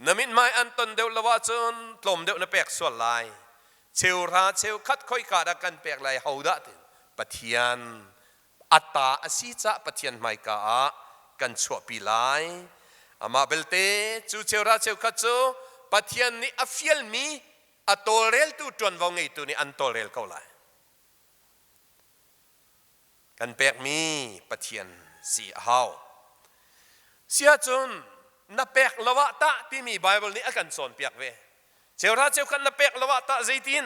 น้ำมินไม่อันตนเดียวละว่าจนกลมเดียวนับแปกส่วนลายเชลราเชลคัดค่อยกาดกันแปลกลายหูดะติปะเทียนอัตตาอสีจะปะเทียนไม่กากันชั่วปีลายอามาเบลเตจูเชลราเชลคัดจูปะเทียนนี่อฟิลมีอัตโตเรลตูจวนวงไงตัวนี้อันโตเรลเขาลายกันแปลกมีปะเทียนสีหาวเสียจนนับแปลกละวะตะที่มีไบเบิลนี้อากันสอนเปียกเวเชลราเชลคันนับแปลกละวะตะใจติน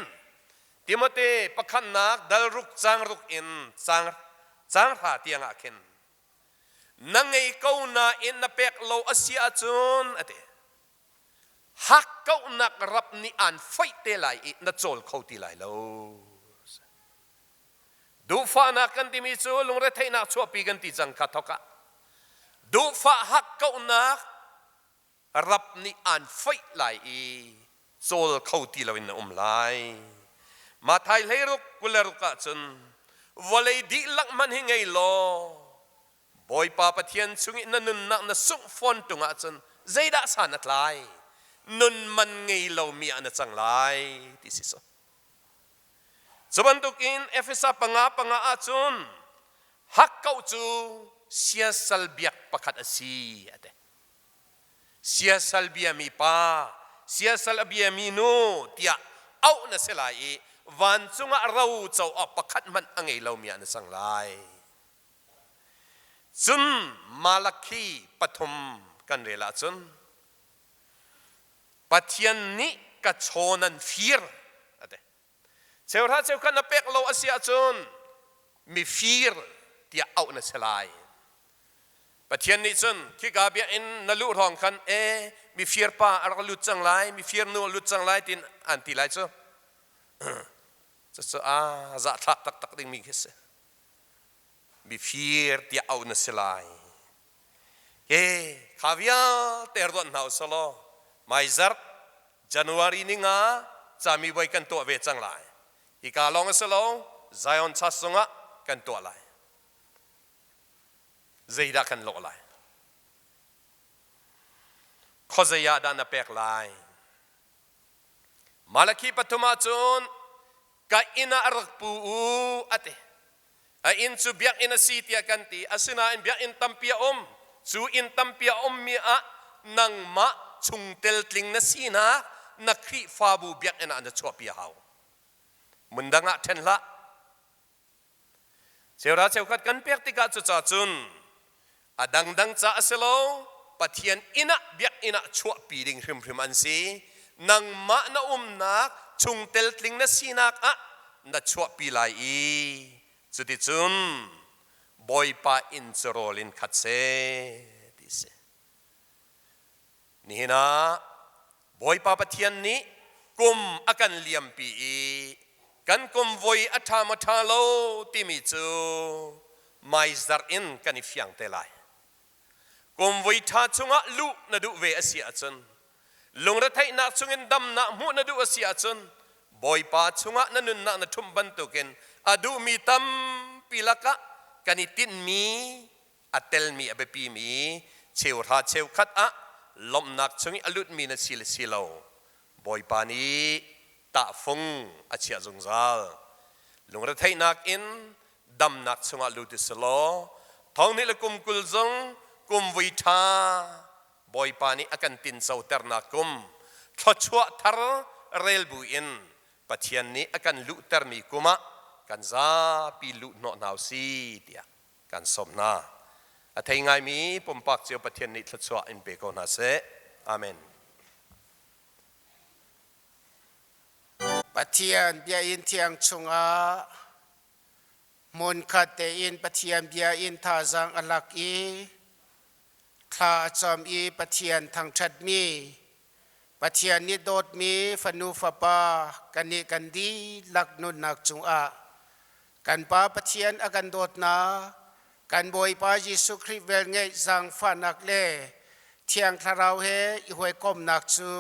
ติโมเตปะขันนักดัลรุกจางรุกอินจางหาเตียงอาเข็นนังไงเขาหน้าอินนับแปลกโลอาเซียจนอเตฮักเขาหนักรับนี่อันไฟเตลัยนัดโจลเขาตีลัยโลดูฟ้านักกันที่มีจูลุงเรทให้นักชัวปีกันที่จังคัดทกะดูฟ้าฮักเขาหนักรับนี่อันไฟไหลโจลเขาตีลัยนไลมาไทยเลยรุกกุลรุกะจนวันเลยดีลักมันให้ไงโลบอยป้าปะเทียนสุงินันนักนสุงฟอนตุงะจนใจด่าสานัดลายนุนมันไงโลมีอันจังลายที่สิสสบันตุกินเอฟเอสาปังอาจุนฮักเก้าจูเสียสัลเบียกประคัดอาศีอะเดเสียสัลเบียมีป้าเสียสัลเบียมีโนเตียเอาหน้าเสลายวันจุงเราเจ้าออกประคัดมันอังไงเรามีอันจังลายจุนมาลักขีปฐมกันเรล่าจุนปัจเจียนนี้กระโชนันฟีร์อะเดเจ้าท่าเจ้ากันนับเป็กเราอาเซียจุนมีฟีร์ที่เอาหน้าเสลายปัจเจียนนี้จุนคิกาเบียอินนลุรองคันมีฟีร์ป้าอะไรลุดจังไรมีฟีร์นูลุดจังไรตินอันที่ไรจูจะจะตักดิ้งมีคิดมีฟีร์ที่เอาหน้าเสลายข้าวิอาเตอร์ดอนหาวสโลไม่จัดJanuariนี่งาจะมีไว้กันตัวเวจังไรอีกาลองสโลไซออนชัสงะกันตัวไรใจดักกันโลไรข้อใจยาดานนับแปกไรมาลคีปฐุมาจุนก็อินารักปูอะเตอินซูเบียอินาซีเตียกันตีอาศินาอินเบียอินตัมเปียซูอินตัมเปียมีอะนังมะชุงเตลติงนัสีนะนักขีฟาบูเบียกเอ็นอันจะชอบปีหาวมันดังอ่ะเทนละ เจ้าราเจ้าขัดกันเปียกติกาจุจ่าจุนอดังจ่าเสโลปะเทียนอินะเบียกอินะชั่วปีดิ่งริมอันซีนังมะนะนักชุงเตลตลิงนะสีนักนัดชั่วปีลายจุดที่จุนบอยปาอินสโรลินขัดเซดิเซนี่นะบอยปาปะเทียนนี้กุมอากันเลียมปีกันกุมวอยอัฐามทาโลติมิจูไม่ซาร์อินกันอิฟยังเตลัยกุมวอยท่าจงะลุนัดูเวอเสียจนลงระไทยนักจงเงินดำนักมุนัดูอเสียจนบอยปาจงะนันุนนักนัทุมบันตุกินอดูมีตัมปิลักะกันอิตินมีอัตเตลมีอเบปีมีเชวราเชวขัดลมนักจงอลุดมีนสิลสิโลบอยปานีตาฟงอาเชียจงซาลลงระไทยนักอินดำนักจงอลุดิสโลท้องนี้ละกุมกุลจงกุมวิธาบอยปานีอากันตินเสาเตอร์นักกุมทอชัวทาร์เรลบุอินปัจจัยนี้อากันลุเตอร์มีกุมะกันซาปีลุโนนาวซีเดียกันสมนาอาทิตย์ไงมีผมปักเจียวปัจจัยนี้ทอชัวอินเบโกนาเซอาเมนปะเทียนเบียอินเทียงชงอามุนขัดเตอินปะเทียนเบียอินท่าจังอลักอีคลาจอมอีปะเทียนทางชัดมีปะเทียนนิโดดมีฟนูฟปากันนิกันดีลักนุนนักจงอากันปาปะเทียนอากันโดดนากันบอยปายิสุคริเวลเงยจังฟันนักเล่เทียงคลาเราเฮอีหวยก้มนักจู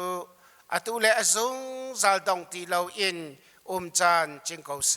อตุเลอซุงซาลดองตีเราอินจานจิงเกาเซ